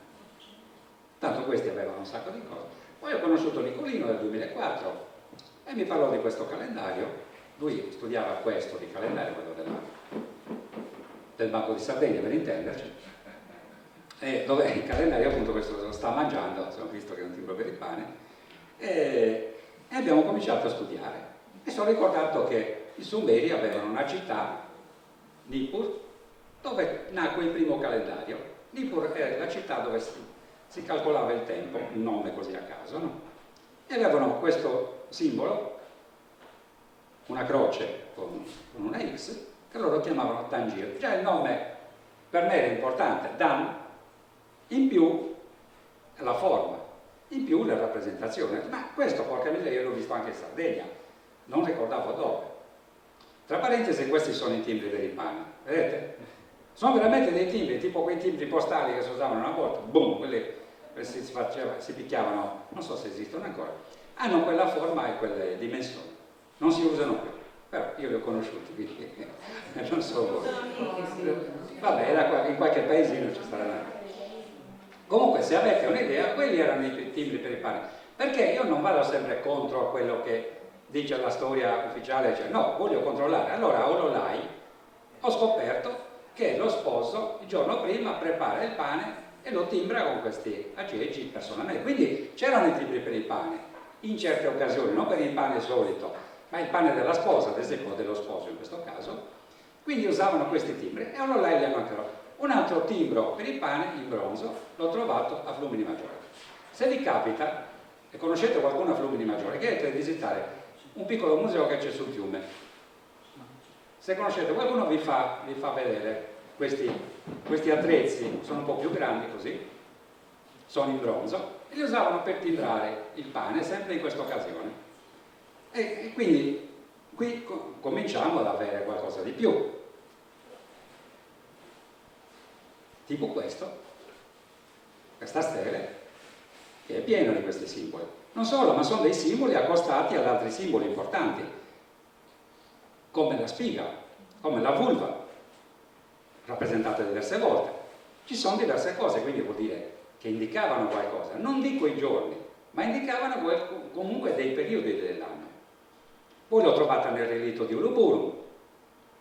Tanto questi avevano un sacco di cose. Poi ho conosciuto Nicolino nel 2004 e mi parlò di questo calendario. Lui studiava questo di calendario, quello del Banco di Sardegna, per intenderci, e dove il calendario appunto questo lo sta mangiando, abbiamo visto che è un timbro per il pane, e abbiamo cominciato a studiare. E sono ricordato che i Sumeri avevano una città, Nippur, dove nacque il primo calendario. Nippur è la città dove si calcolava il tempo, un nome così a caso, no? E avevano questo simbolo, una croce con una X, che loro chiamavano Tangir. Già il nome per me era importante, Dan, in più la forma, in più la rappresentazione. Ma questo, porca miseria, io l'ho visto anche in Sardegna, non ricordavo dove. Tra parentesi, questi sono i timbri per il pane, vedete? Sono veramente dei timbri, tipo quei timbri postali che si usavano una volta, boom, quelli si picchiavano, non so se esistono ancora, hanno quella forma e quelle dimensioni, non si usano più, però io li ho conosciuti, quindi non so, vabbè, in qualche paesino ci saranno. Comunque, se avete un'idea, quelli erano i timbri per il pane, perché io non vado sempre contro quello che dice la storia ufficiale, cioè no, voglio controllare. Allora a Ololai ho scoperto che lo sposo il giorno prima prepara il pane e lo timbra con questi aggeggi personalmente. Quindi c'erano i timbri per il pane, in certe occasioni, non per il pane solito, ma il pane della sposa, ad esempio, dello sposo in questo caso. Quindi usavano questi timbri e allora li hanno anche loro. Un altro timbro per il pane in bronzo l'ho trovato a Flumini Maggiore. Se vi capita, e conoscete qualcuno a Flumini Maggiore, chiedete di visitare un piccolo museo che c'è sul fiume. Se conoscete qualcuno vi fa vedere questi attrezzi, sono un po' più grandi così, sono in bronzo, e li usavano per timbrare il pane, sempre in questa occasione. E quindi qui cominciamo ad avere qualcosa di più. Tipo questa stele, che è piena di questi simboli. Non solo, ma sono dei simboli accostati ad altri simboli importanti, come la spiga, come la vulva, rappresentata diverse volte. Ci sono diverse cose, quindi vuol dire che indicavano qualcosa. Non dico i giorni, ma indicavano comunque dei periodi dell'anno. Poi l'ho trovata nel relitto di Uluburu,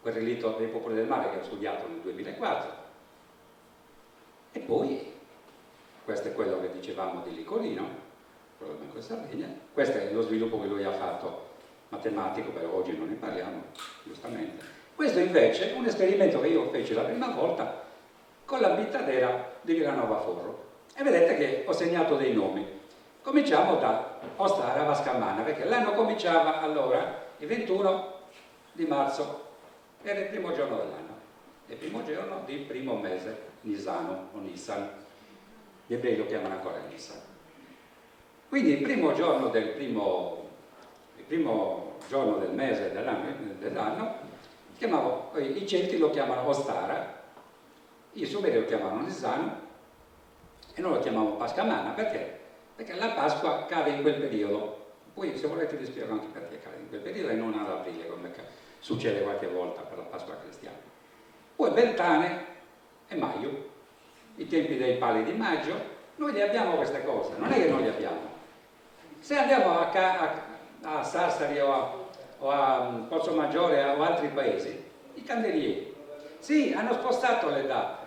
quel relitto dei popoli del mare che ho studiato nel 2004. E poi, questo è quello che dicevamo di Licolino, quello del Banco di Sardegna. Questo è lo sviluppo che lui ha fatto matematico, però oggi non ne parliamo, giustamente. Questo invece è un esperimento che io feci la prima volta con la bittadera di Villanova Forro. E vedete che ho segnato dei nomi. Cominciamo da Ostara Vascamana, perché l'anno cominciava allora il 21 di marzo, era il primo giorno dell'anno, il primo giorno del primo mese, Nisano o Nissan. Gli ebrei lo chiamano ancora Nissan. Quindi il primo giorno del mese dell'anno i Celti lo chiamano Ostara, i Sumeri lo chiamano Nisano e noi lo chiamiamo Pascamana. Perché? Perché la Pasqua cade in quel periodo. Poi se volete vi spiego anche perché cade in quel periodo e non ad aprile, come succede qualche volta per la Pasqua cristiana. Poi Beltane e Maio, i tempi dei pali di maggio, noi li abbiamo queste cose, non è che non li abbiamo. Se andiamo a Sassari o a Pozzo Maggiore o altri paesi, i candelieri, Sì, hanno spostato le date,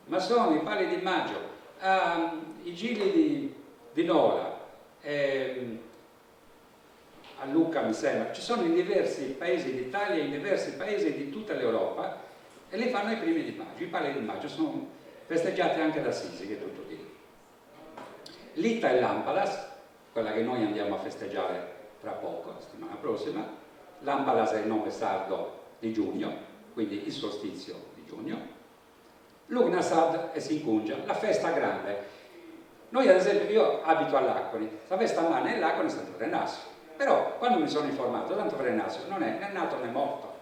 ma sono i pali di maggio, i giri di Nola, a Lucca mi sembra, ci sono in diversi paesi d'Italia, in diversi paesi di tutta l'Europa, e li fanno i primi di maggio. I pali di maggio sono festeggiati anche da Assisi, che è tutto lì. L'Ita e l'Ampalas, quella che noi andiamo a festeggiare tra poco, la settimana prossima. L'Ampalas è il nome sardo di giugno, quindi il solstizio di giugno. Lugnasad e Sinkungia, la festa grande. Noi ad esempio, io abito all'Acqui, la festa mane è l'Acqui Santo Frenasio, però quando mi sono informato, Santo Frenasio non è né nato né morto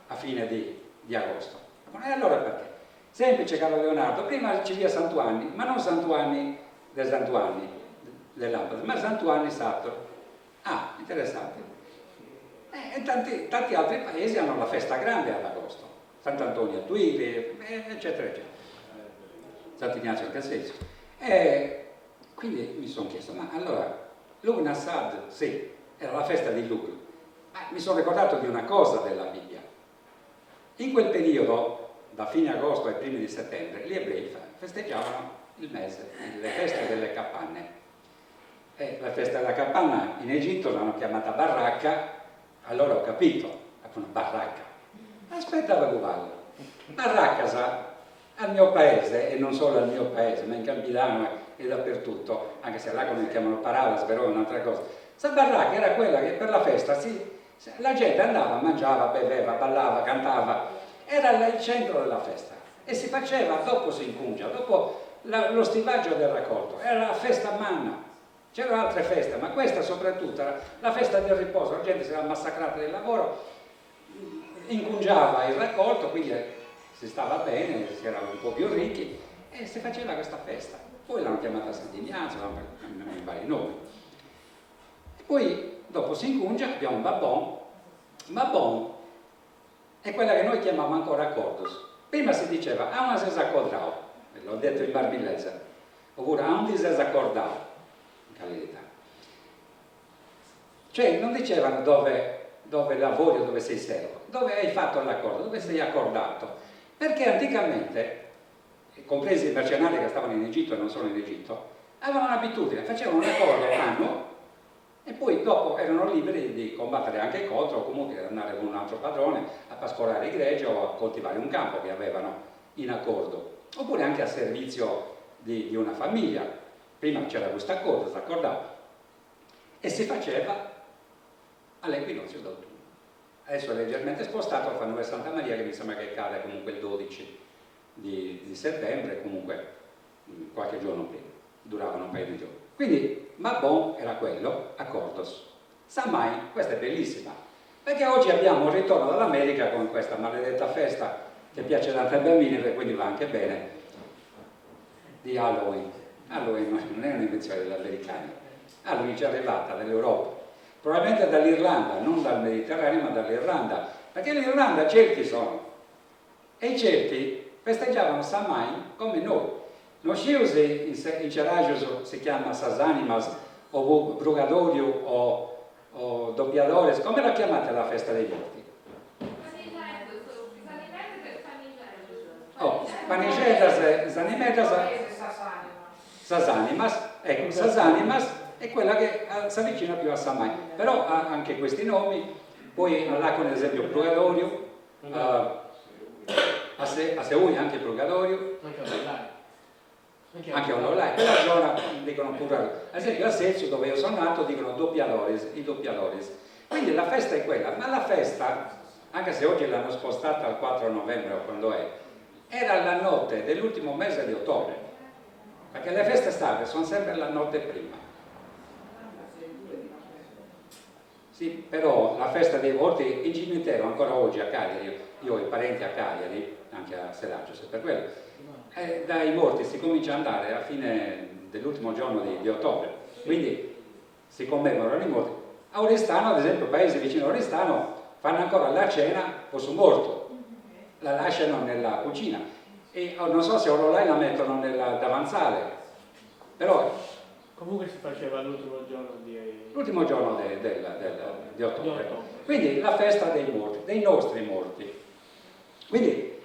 a fine di agosto. E allora perché? Semplice, caro Leonardo, prima ci via Santuanni, ma non Santuanni del Santuanni dell'Ampalas, ma Santuanni Sardo. Ah, interessante. E tanti altri paesi hanno la festa grande ad agosto, Sant'Antonio a Tuiri, eccetera, eccetera. Sant'Ignazio a Cassezio. E quindi mi sono chiesto, ma allora, Lugnasad, sì, era la festa di Lugno, ma mi sono ricordato di una cosa della Bibbia. In quel periodo, da fine agosto ai primi di settembre, gli ebrei festeggiavano il mese, le feste delle capanne. E la festa della capanna in Egitto l'hanno chiamata baracca, allora ho capito, una baracca. Aspetta la guvallo. Baracca sa, al mio paese, e non solo al mio paese, ma in Campilano e dappertutto, anche se là come li chiamano Paralas, però è un'altra cosa. Questa baracca era quella che per la festa la gente andava, mangiava, beveva, ballava, cantava, era il centro della festa e si faceva dopo Sinkungia, dopo lo stivaggio del raccolto, era la festa manna. C'erano altre feste, ma questa soprattutto era la festa del riposo, la gente si era massacrata del lavoro, inkungiava il raccolto, quindi si stava bene, si era un po' più ricchi e si faceva questa festa. Poi l'hanno chiamata Sant'Ignazio, l'hanno i vari nomi. E poi dopo Sinkungia abbiamo Babon. Babon è quella che noi chiamiamo ancora Cordus. Prima si diceva a una sesaccordrao, l'ho detto in barbilese, oppure a un disesaccordrao. Cioè non dicevano dove lavori o dove sei servo, dove hai fatto l'accordo, dove sei accordato, perché anticamente, compresi i mercenari che stavano in Egitto e non solo in Egitto, avevano un'abitudine, facevano un accordo anno e poi dopo erano liberi di combattere anche contro o comunque andare con un altro padrone a pascolare i greggi o a coltivare un campo che avevano in accordo, oppure anche a servizio di una famiglia. Prima c'era questo accordo, si accordava, e si faceva all'equinozio d'autunno. Adesso è leggermente spostato, fanno per Santa Maria, che mi sembra che cade comunque il 12 di settembre, comunque qualche giorno prima, duravano un paio di giorni. Quindi Mabon era quello, accordos. Samai, questa è bellissima, perché oggi abbiamo un ritorno dall'America con questa maledetta festa che piace tanto ai bambini e quindi va anche bene, di Halloween. Halloween non è un'invenzione degli americani, Halloween ci è arrivata dall'Europa, probabilmente dall'Irlanda, non dal Mediterraneo ma dall'Irlanda, perché in Irlanda Celti sono, e i Celti festeggiavano Samhain come noi. Non si usa in Ceragios, si chiama Sasanimas o Brugadorio o Doppiadores, come la chiamate la festa dei morti? Oh, Panigedas, Zanimedas, Sasanimas, ecco, Sasanimas è quella che si avvicina più a Samhain, però ha anche questi nomi, poi là con esempio Purgatorio, a Seul anche Purgatorio, anche a Ololai, quella zona dicono Purgatorio, ad esempio a Sezio dove io sono nato dicono Doppiadores, i Doppiadores, quindi la festa è quella, ma la festa, anche se oggi l'hanno spostata al 4 novembre o quando è, era la notte dell'ultimo mese di ottobre, perché le feste estate sono sempre la notte prima. Sì, però la festa dei morti in cimitero ancora oggi a Cagliari, io ho i parenti a Cagliari, anche a Seraggio, se per quello, dai morti si comincia ad andare a fine dell'ultimo giorno di ottobre, quindi si commemorano i morti. A Oristano, ad esempio, paesi vicino a Oristano, fanno ancora la cena post morto, la lasciano nella cucina e non so se ormai la mettono nel davanzale, però comunque si faceva l'ultimo giorno di ottobre. Quindi la festa dei morti, dei nostri morti. Quindi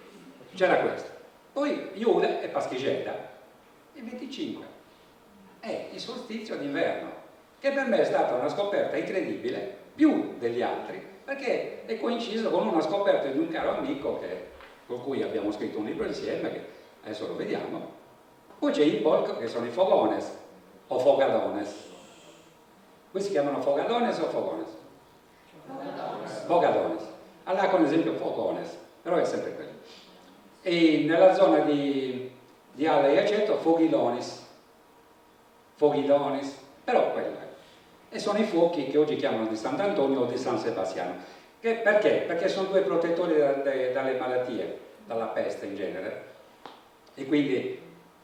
c'era questo. Poi Iule e Paschicella, il 25, è il solstizio d'inverno, che per me è stata una scoperta incredibile, più degli altri, perché è coinciso con una scoperta di un caro amico con cui abbiamo scritto un libro insieme, che adesso lo vediamo. Poi c'è il Polk, che sono i fogones, o fogadones. Qui si chiamano fogadones o fogones? Fogadones. Allora con esempio fogones, però è sempre quello. E nella zona di Alle e Aceto, foghilonis, però quello è. E sono i fuochi che oggi chiamano di Sant'Antonio o di San Sebastiano. Perché? Perché sono due protettori dalle malattie, dalla peste in genere, e quindi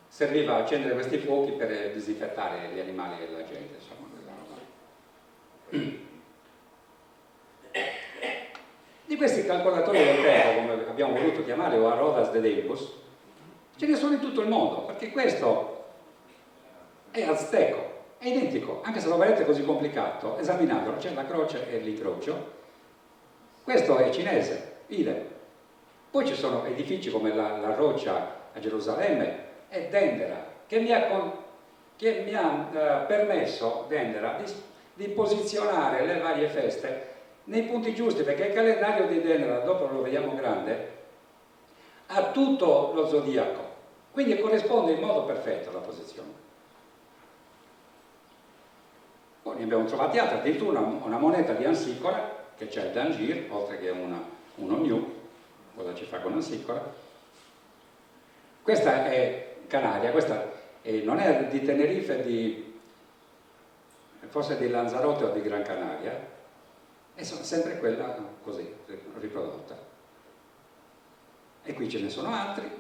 serviva accendere questi fuochi per disinfettare gli animali e la gente, insomma, quella roba. Di questi calcolatori del tempo, come abbiamo voluto chiamare, o Arodas de Deibus, ce ne sono in tutto il mondo, perché questo è azteco, è identico, anche se lo vedete così complicato, esaminatelo, c'è la croce e l'incrocio. Questo è cinese, idem. Poi ci sono edifici come la Roccia a Gerusalemme e Dendera, che mi ha permesso, Dendera, di posizionare le varie feste nei punti giusti, perché il calendario di Dendera, dopo lo vediamo grande, ha tutto lo zodiaco, quindi corrisponde in modo perfetto alla posizione. Poi ne abbiamo trovati altri, addirittura una moneta di Ansicora, che c'è il Dangir, oltre che uno New, cosa ci fa con Ansicora. Questa è Canaria, questa non è di Tenerife, forse di Lanzarote o di Gran Canaria, e sono sempre quella così, riprodotta. E qui ce ne sono altri.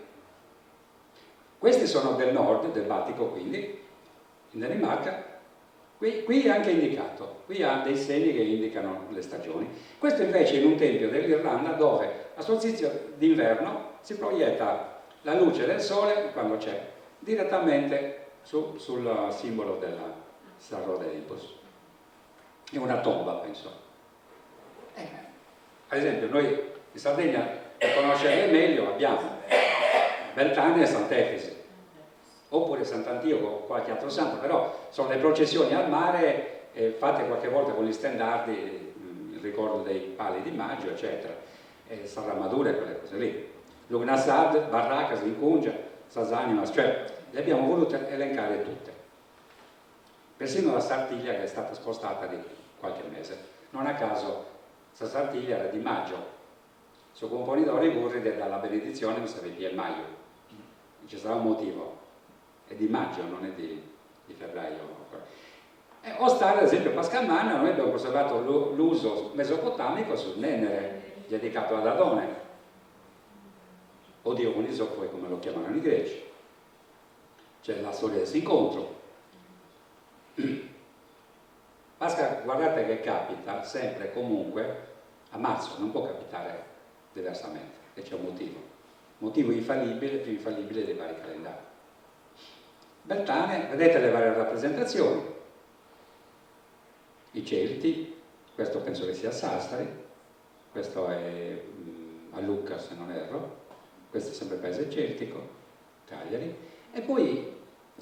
Questi sono del nord, del Baltico, quindi, in Danimarca. Qui è anche indicato, qui ha dei segni che indicano le stagioni. Questo invece è in un tempio dell'Irlanda dove a solstizio d'inverno si proietta la luce del sole, quando c'è, direttamente sul simbolo della Star Olympus. È una tomba, penso. Ad esempio, noi in Sardegna, per conoscerle meglio, abbiamo Beltane e Sant'Efisi, oppure Sant'Antioco o qualche altro santo, però sono le processioni al mare fatte qualche volta con gli stendardi, il ricordo dei pali di maggio, eccetera, e San Ramadura e quelle cose lì. Lugnasad, Barracas, Vincungia, Sasanimas, cioè le abbiamo volute elencare tutte. Persino la Sartiglia, che è stata spostata di qualche mese. Non a caso Sa Sartiglia era di maggio, suo componitore Gurride dalla benedizione non sapeva è maggio, ci sarà un motivo. È di maggio, non è di febbraio. O stare, ad esempio, Pascalmanna, noi abbiamo conservato l'uso mesopotamico sul Nenere, dedicato ad Adone, o Dioniso, poi come lo chiamano i greci. C'è la storia del si incontro. Pasqua, guardate che capita sempre e comunque a marzo, non può capitare diversamente, e c'è un motivo infallibile, più infallibile dei vari calendari. Beltane, vedete le varie rappresentazioni, i Celti, questo penso che sia Sassari, questo è a Lucca se non erro, questo è sempre paese celtico, Cagliari, e poi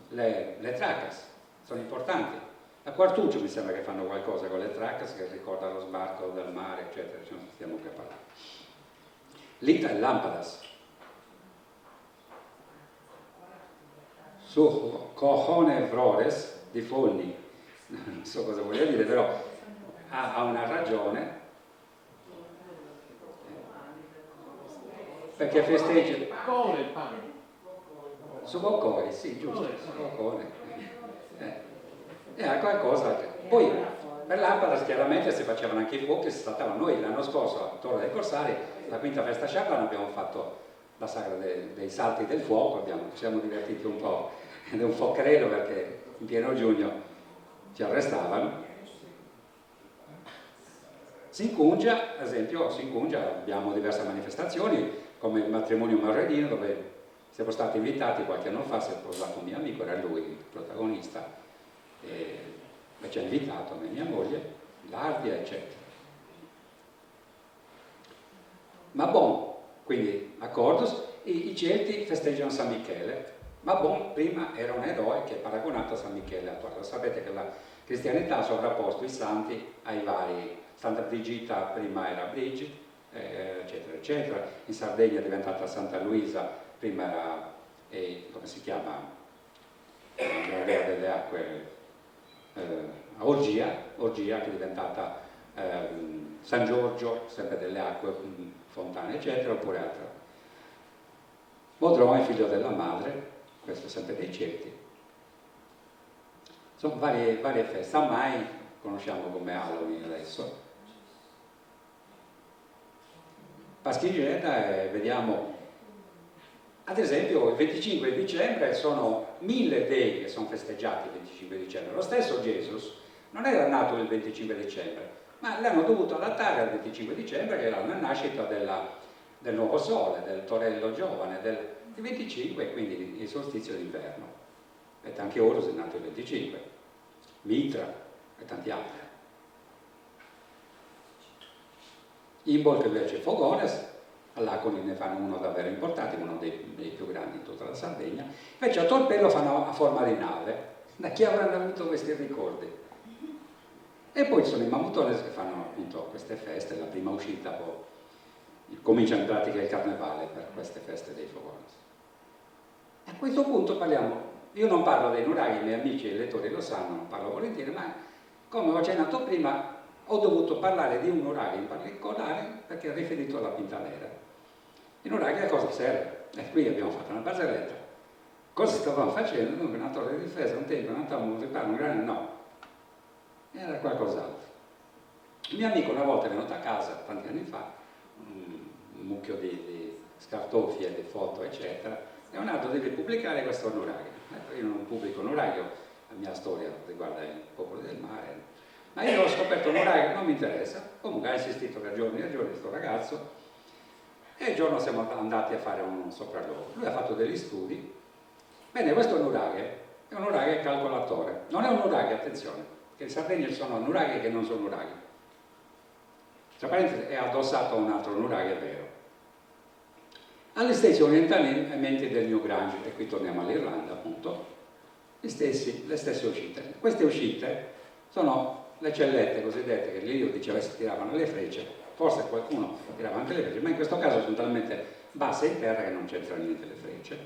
le Tracas, sono importanti. A Quartuccio mi sembra che fanno qualcosa con le Tracas, che ricorda lo sbarco dal mare, eccetera, ci non stiamo qui a parlare. Lita e Lampadas, su Cojone Vrores di Folni, non so cosa voglia dire, però ha una ragione, perché festeggia su Boccone, sì, giusto, su Boccone. Era qualcosa che... Poi per Lampadas chiaramente si facevano anche i fuochi, si saltavano. Noi l'anno scorso a Torre dei Corsari, la quinta festa sciarlana, abbiamo fatto la sagra dei salti del fuoco, ci siamo divertiti un po', ed è un po' credo perché in pieno giugno ci arrestavano. Sincuncia, ad esempio, abbiamo diverse manifestazioni, come il matrimonio marredino, dove siamo stati invitati qualche anno fa, si è sposato un mio amico, era lui il protagonista, e ci ha invitato me e mia moglie, l'Ardia, eccetera. Ma quindi a Cordus, i Celti festeggiano San Michele. Mabon prima era un eroe che è paragonato a San Michele attuale. Sapete che la cristianità ha sovrapposto i santi ai vari. Santa Brigida prima era Brigid, eccetera, eccetera. In Sardegna è diventata Santa Luisa, prima era, come si chiama, la dea delle acque, Orgia, che è diventata San Giorgio, sempre delle acque, fontane, eccetera, oppure altre. Modron è figlio della madre, questo è sempre dei Celti. Sono varie feste. San Mai conosciamo come Halloween adesso. Paschigena, vediamo, ad esempio il 25 dicembre sono 1000 dei che sono festeggiati il 25 dicembre. Lo stesso Gesù non era nato il 25 dicembre, ma l'hanno dovuto adattare al 25 dicembre, che era la nascita del nuovo sole, del torello giovane, del 25, quindi il solstizio d'inverno. E anche Horus è nato il 25, Mitra e tanti altri. Imbolc invece Fogones, all'Acoli ne fanno uno davvero importante, uno dei più grandi in tutta la Sardegna, invece a Torpello fanno a forma di nave. Da chi avranno avuto questi ricordi? E poi ci sono i Mamutones che fanno appunto queste feste, la prima uscita poi comincia in pratica il carnevale per queste feste dei Fogones. A questo punto parliamo, io non parlo dei nuraghi, i miei amici e i lettori lo sanno, non parlo volentieri, ma come ho accennato prima ho dovuto parlare di un nuraghi in particolare perché è riferito alla Pinta Nera. Il nuraghi a cosa serve? E qui abbiamo fatto una barzelletta. Cosa stavamo facendo? Dunque una torre di difesa, un tempio, un altro, un riparo, un grande, no. Era qualcos'altro. Il mio amico una volta è venuto a casa, tanti anni fa, un mucchio di scartoffie, di foto, eccetera, e un altro deve pubblicare questo nuraghi. Io non pubblico nuraghi, la mia storia riguarda il popolo del mare, ma io ho scoperto nuraghi, non mi interessa. Comunque ha insistito per giorni e giorni questo ragazzo, e un giorno siamo andati a fare un sopralluogo. Lui ha fatto degli studi. Bene, questo nuraghi è un nuraghi calcolatore, non è un nuraghi, attenzione, che in Sardegna ci sono nuraghi che non sono nuraghi. Tra parentesi, è addossato a un altro nuraghi, è vero. Ha gli stessi orientamenti del New Grange, e qui torniamo all'Irlanda appunto, le stesse uscite. Queste uscite sono le cellette cosiddette che l'Ilio diceva si tiravano le frecce, forse qualcuno tirava anche le frecce, ma in questo caso sono talmente basse in terra che non c'entra niente le frecce,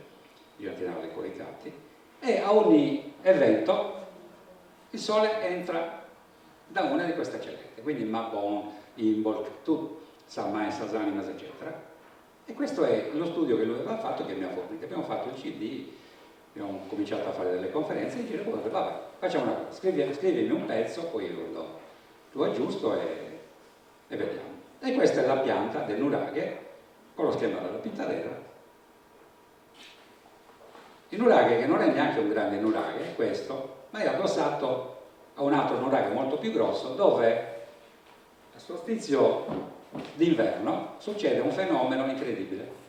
bisogna tirarle con i catti, e a ogni evento il Sole entra da una di queste cellette, quindi Mabon, Imbolc, San Mai, Sasanimas, eccetera. E questo è lo studio che lui aveva fatto, che mi ha fornito. Abbiamo fatto il CD, abbiamo cominciato a fare delle conferenze e dice, vabbè, facciamo una cosa, scrivimi un pezzo, poi io lo aggiusto e vediamo. E questa è la pianta del nuraghe con lo schema della Pinta. Il nuraghe, che non è neanche un grande nuraghe, è questo, ma è addossato a un altro nuraghe molto più grosso, dove a solstizio d'inverno succede un fenomeno incredibile.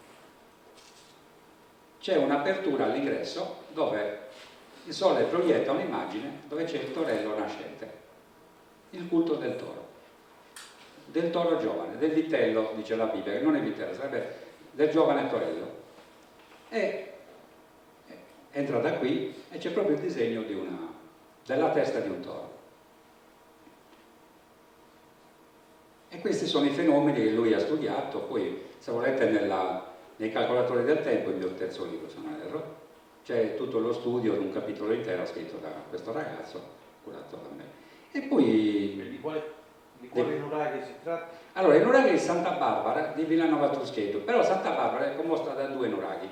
C'è un'apertura all'ingresso dove il Sole proietta un'immagine dove c'è il torello nascente, il culto del toro giovane, del vitello, dice la Bibbia, che non è vitello, sarebbe del giovane torello. E entra da qui e c'è proprio il disegno della testa di un toro. E questi sono i fenomeni che lui ha studiato. Poi, se volete, nei calcolatori del tempo, il mio terzo libro, se non erro, c'è tutto lo studio di un capitolo intero scritto da questo ragazzo, curato da me. E poi... Di quale nuraghe si tratta? Allora, il nuraghe di Santa Barbara di Villanova Truschetto, però Santa Barbara è composta da due nuraghi.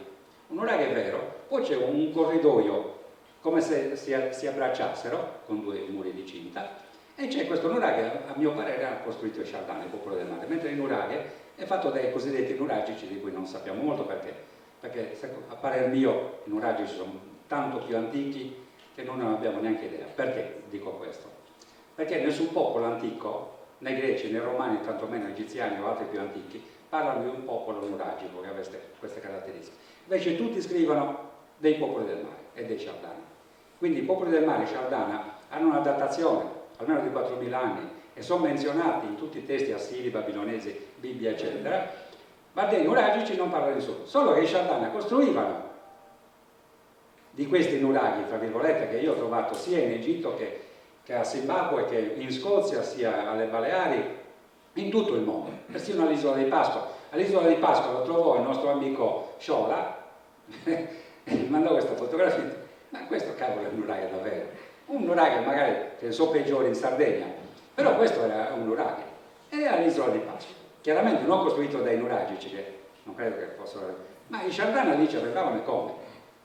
Un nuraghe vero, poi c'è un corridoio come se si abbracciassero con due muri di cinta, e c'è questo nuraghe, a mio parere, ha costruito Chardin, il popolo del mare, mentre il nuraghe è fatto dai cosiddetti nuragici, di cui non sappiamo molto perché a parer mio i nuragici sono tanto più antichi che non abbiamo neanche idea. Perché dico questo? Perché nessun popolo antico, né greci né romani, tantomeno egiziani o altri più antichi, parlano di un popolo nuragico che avesse queste caratteristiche. Invece tutti scrivono dei popoli del mare e dei Chardani. Quindi i popoli del mare e Chardana hanno una datazione almeno di 4.000 anni e sono menzionati in tutti i testi assiri, babilonesi, Bibbia, eccetera, ma dei nuragici non parla nessuno, solo che i Shardana costruivano di questi nuraghi, tra virgolette, che io ho trovato sia in Egitto che a Zimbabwe, che in Scozia, sia alle Baleari, in tutto il mondo, persino all'isola di Pasqua. All'isola di Pasqua lo trovò il nostro amico Sciola e mi mandò questa fotografia, ma questo cavolo è un nuraghe davvero, un nuraghe magari che ne so peggiore in Sardegna, però questo era un nuraghe ed era all'isola di Pasqua, chiaramente non costruito dai nuragici, che non credo che fossero, ma i Shardana lì ci arrivavano e come,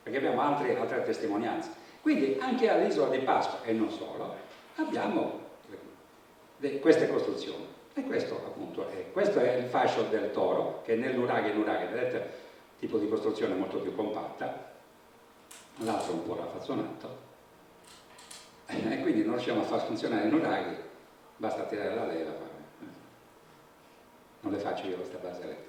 perché abbiamo altre testimonianze. Quindi anche all'isola di Pasqua e non solo abbiamo queste costruzioni. E questo appunto questo è il fascio del toro, che nel nuraghe, vedete, tipo di costruzione molto più compatta, l'altro un po' raffazzonato, e quindi non riusciamo a far funzionare i nuraghi, basta tirare la leva, non le faccio io queste barzellette.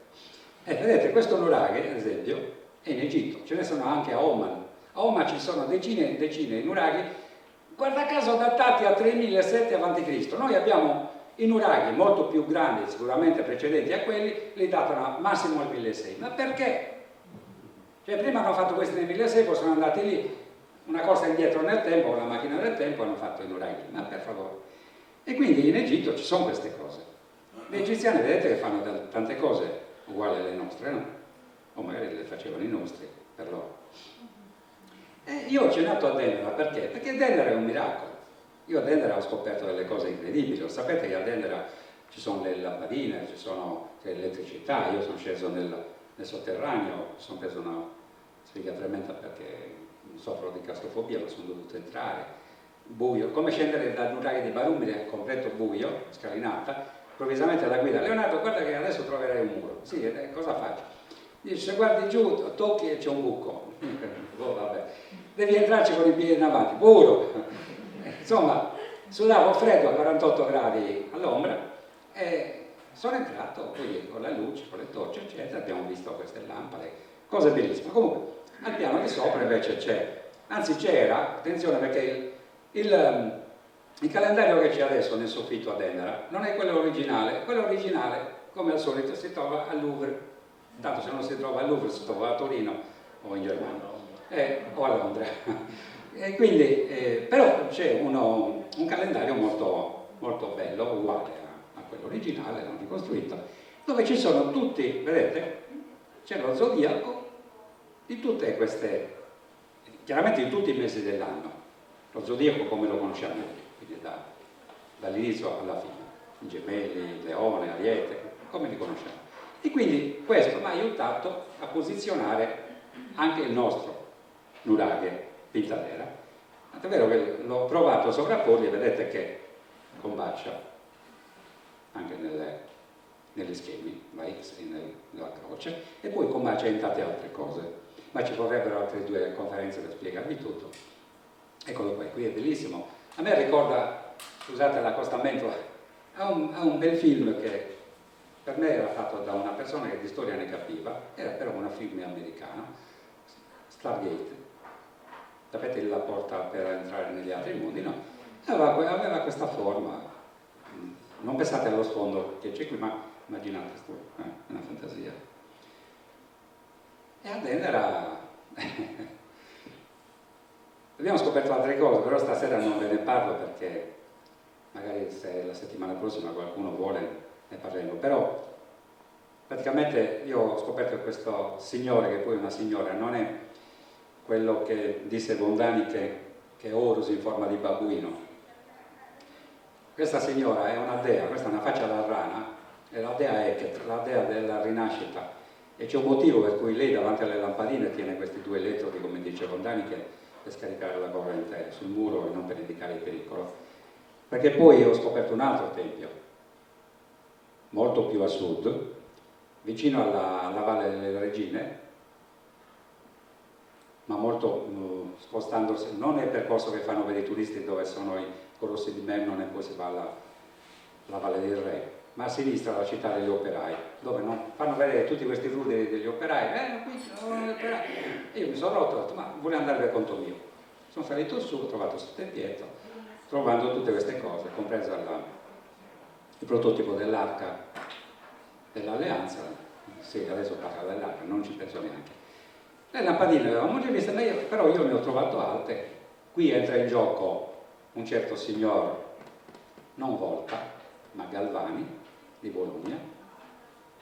Vedete, questo nuraghe, ad esempio, è in Egitto, ce ne sono anche a Oman. A Oman ci sono decine e decine di nuraghi, guarda caso datati a 3007 a.C. Noi abbiamo i nuraghi molto più grandi, sicuramente precedenti a quelli, li datano massimo al 1600. Ma perché? Cioè prima hanno fatto questi nel 1600, poi sono andati lì, una corsa indietro nel tempo, una macchina del tempo, hanno fatto i nuraghi, ma per favore. E quindi in Egitto ci sono queste cose. Gli egiziani vedete che fanno tante cose uguali alle nostre, no? O magari le facevano i nostri per loro. E io ho accennato a Dendera perché? Perché Dendera è un miracolo. Io a Dendera ho scoperto delle cose incredibili. Lo sapete che a Dendera ci sono le lampadine, ci sono l'elettricità. Io sono sceso nel sotterraneo, sono preso una sfiga tremenda perché soffro di claustrofobia, ma sono dovuto entrare. Buio, come scendere dal nuraghe di Barumine, completo buio, scalinata. Improvvisamente la guida, Leonardo, guarda che adesso troverai un muro. Sì, cosa faccio? Dice, se guardi giù, tocchi e c'è un buco. Oh, vabbè. Devi entrarci con i piedi in avanti, puro. Insomma, sudavo freddo a 48 gradi all'ombra e sono entrato, poi con la luce, con le torce, eccetera, abbiamo visto queste lampade, cose bellissime. Comunque, al piano di sopra invece c'è, anzi c'era, attenzione perché il calendario che c'è adesso nel soffitto a Dendera non è quello originale, come al solito si trova al Louvre, tanto se non si trova al Louvre si trova a Torino o in Germania, o a Londra. E quindi, però c'è un calendario molto, molto bello, uguale a quello originale, non ricostruito, dove ci sono tutti, vedete, c'è lo zodiaco di tutte queste, chiaramente di tutti i mesi dell'anno, lo zodiaco come lo conosciamo noi, quindi dall'inizio alla fine, i gemelli, leone, ariete, come li conosciamo. E quindi questo mi ha aiutato a posizionare anche il nostro nuraghe Pintadera, tant'è vero che l'ho provato a sovrapporli e vedete che combacia anche negli schemi, la X e nella croce, e poi combacia in tante altre cose, ma ci vorrebbero altre 2 conferenze per spiegarvi tutto. Eccolo qua, qui è bellissimo. A me ricorda, scusate l'accostamento, a un bel film che per me era fatto da una persona che di storia ne capiva, era però un film americano, Stargate. Sapete la porta per entrare negli altri mondi, no? Aveva questa forma, non pensate allo sfondo che c'è qui, ma immaginate, è una fantasia. E a Dendera abbiamo scoperto altre cose, però stasera non ve ne parlo perché magari se la settimana prossima qualcuno vuole ne parleremo, però praticamente io ho scoperto che questo signore, che poi è una signora, non è quello che disse Bondani che Horus in forma di babbuino. Questa signora è una dea, questa è una faccia da rana, è la dea Heket, la dea della rinascita, e c'è un motivo per cui lei davanti alle lampadine tiene questi 2 elettrodi, come dice Bondani, per scaricare la corrente sul muro e non per indicare il pericolo. Perché poi ho scoperto un altro tempio, molto più a sud, vicino alla Valle delle Regine, ma molto spostandosi, non è il percorso che fanno per i turisti dove sono i colossi di Memnon e poi si va alla Valle del Re, ma a sinistra la città degli operai, dove fanno vedere tutti questi ruderi degli operai, qui ci sono gli operai. E io mi sono rotto, ho detto, ma voglio andare per conto mio. Sono salito su, ho trovato Sette Pietro, trovando tutte queste cose, compreso il prototipo dell'arca dell'alleanza, sì, adesso parla dell'arca, non ci penso neanche. Le lampadine le avevamo già viste, però io ne ho trovato alte. Qui entra in gioco un certo signor, non Volta, ma Galvani, di Bologna,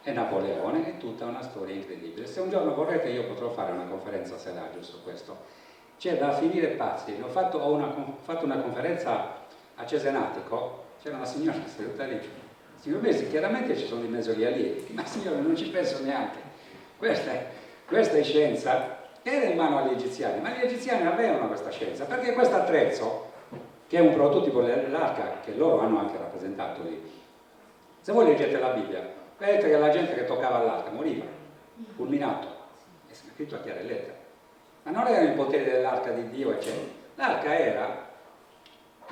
e Napoleone, è tutta una storia incredibile. Se un giorno vorrete io potrò fare una conferenza a Seraggio su questo. C'è da finire pazzi. Ho fatto una conferenza a Cesenatico, c'era una signora seduta lì. Signor Mesi, chiaramente ci sono di mezzo gli alieni, ma signore non ci penso neanche. Questa è scienza. Era in mano agli egiziani, ma gli egiziani avevano questa scienza, perché questo attrezzo, che è un prototipo dell'arca, che loro hanno anche rappresentato lì. Se voi leggete la Bibbia, vedete che la gente che toccava l'arca moriva, fulminato, è scritto a chiare lettere. Ma non erano i poteri dell'arca di Dio, eccetera. L'arca era,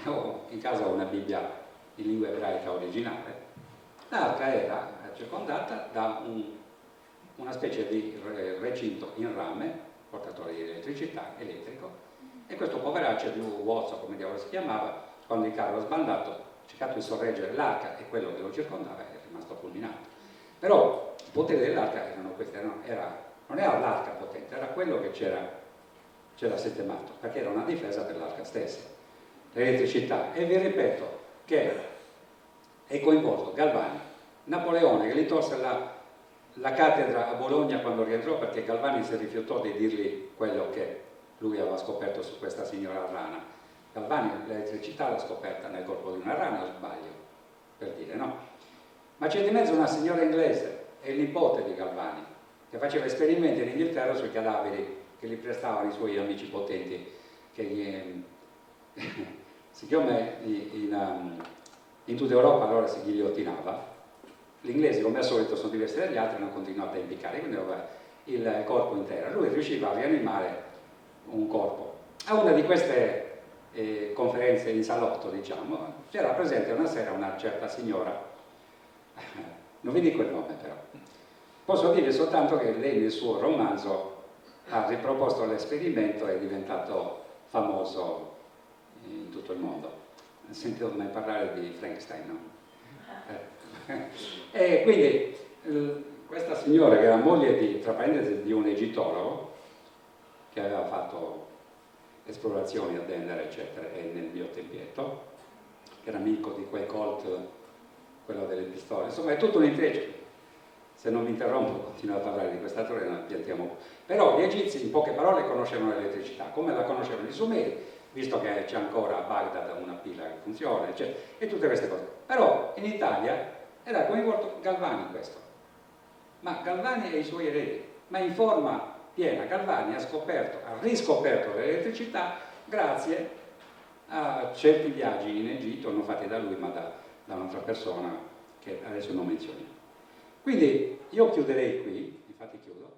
in casa ho una Bibbia in lingua ebraica originale, l'arca era circondata da una specie di recinto in rame, portatore di elettricità, elettrico, e questo poveraccio di Wozzo, come diavolo si chiamava, quando il carro ha sbandato, ha cercato di sorreggere l'arca e quello che lo circondava è rimasto fulminato. Però i poteri dell'arca erano questi, non era l'arca potente, era quello che c'era sistemato, perché era una difesa per l'arca stessa, l'elettricità. E vi ripeto che è coinvolto Galvani, Napoleone, che gli tolse la cattedra a Bologna quando rientrò, perché Galvani si rifiutò di dirgli quello che lui aveva scoperto su questa signora rana. Galvani l'elettricità l'ha scoperta nel corpo di una rana, o sbaglio, per dire, no? Ma c'è di mezzo una signora inglese, è il nipote di Galvani, che faceva esperimenti in Inghilterra sui cadaveri che gli prestavano i suoi amici potenti, siccome in tutta Europa allora si ghigliottinava, gli inglesi come al solito sono diversi dagli altri, hanno continuato a impiccare, quindi aveva il corpo intero. Lui riusciva a rianimare un corpo. A una di queste conferenze in salotto, diciamo, c'era presente una sera una certa signora, non vi dico il nome però, posso dire soltanto che lei nel suo romanzo ha riproposto l'esperimento e è diventato famoso in tutto il mondo. Non sentito mai parlare di Frankenstein, no? E quindi questa signora, che era moglie di un egittologo che aveva fatto esplorazioni a Denver eccetera, e nel mio tempietto, che era amico di quel Colt, quello delle pistole, insomma è tutto un intreccio. Se non mi interrompo continuo a parlare di questa storia, non piantiamo. Però gli egizi in poche parole conoscevano l'elettricità, come la conoscevano i sumeri, visto che c'è ancora a Baghdad una pila che funziona, eccetera, e tutte queste cose. Però in Italia era coinvolto Galvani in questo, ma Galvani e i suoi eredi, ma in forma piena. Galvani ha riscoperto l'elettricità grazie a certi viaggi in Egitto, non fatti da lui ma da un'altra persona che adesso non menzioniamo. Quindi io chiuderei qui, infatti chiudo.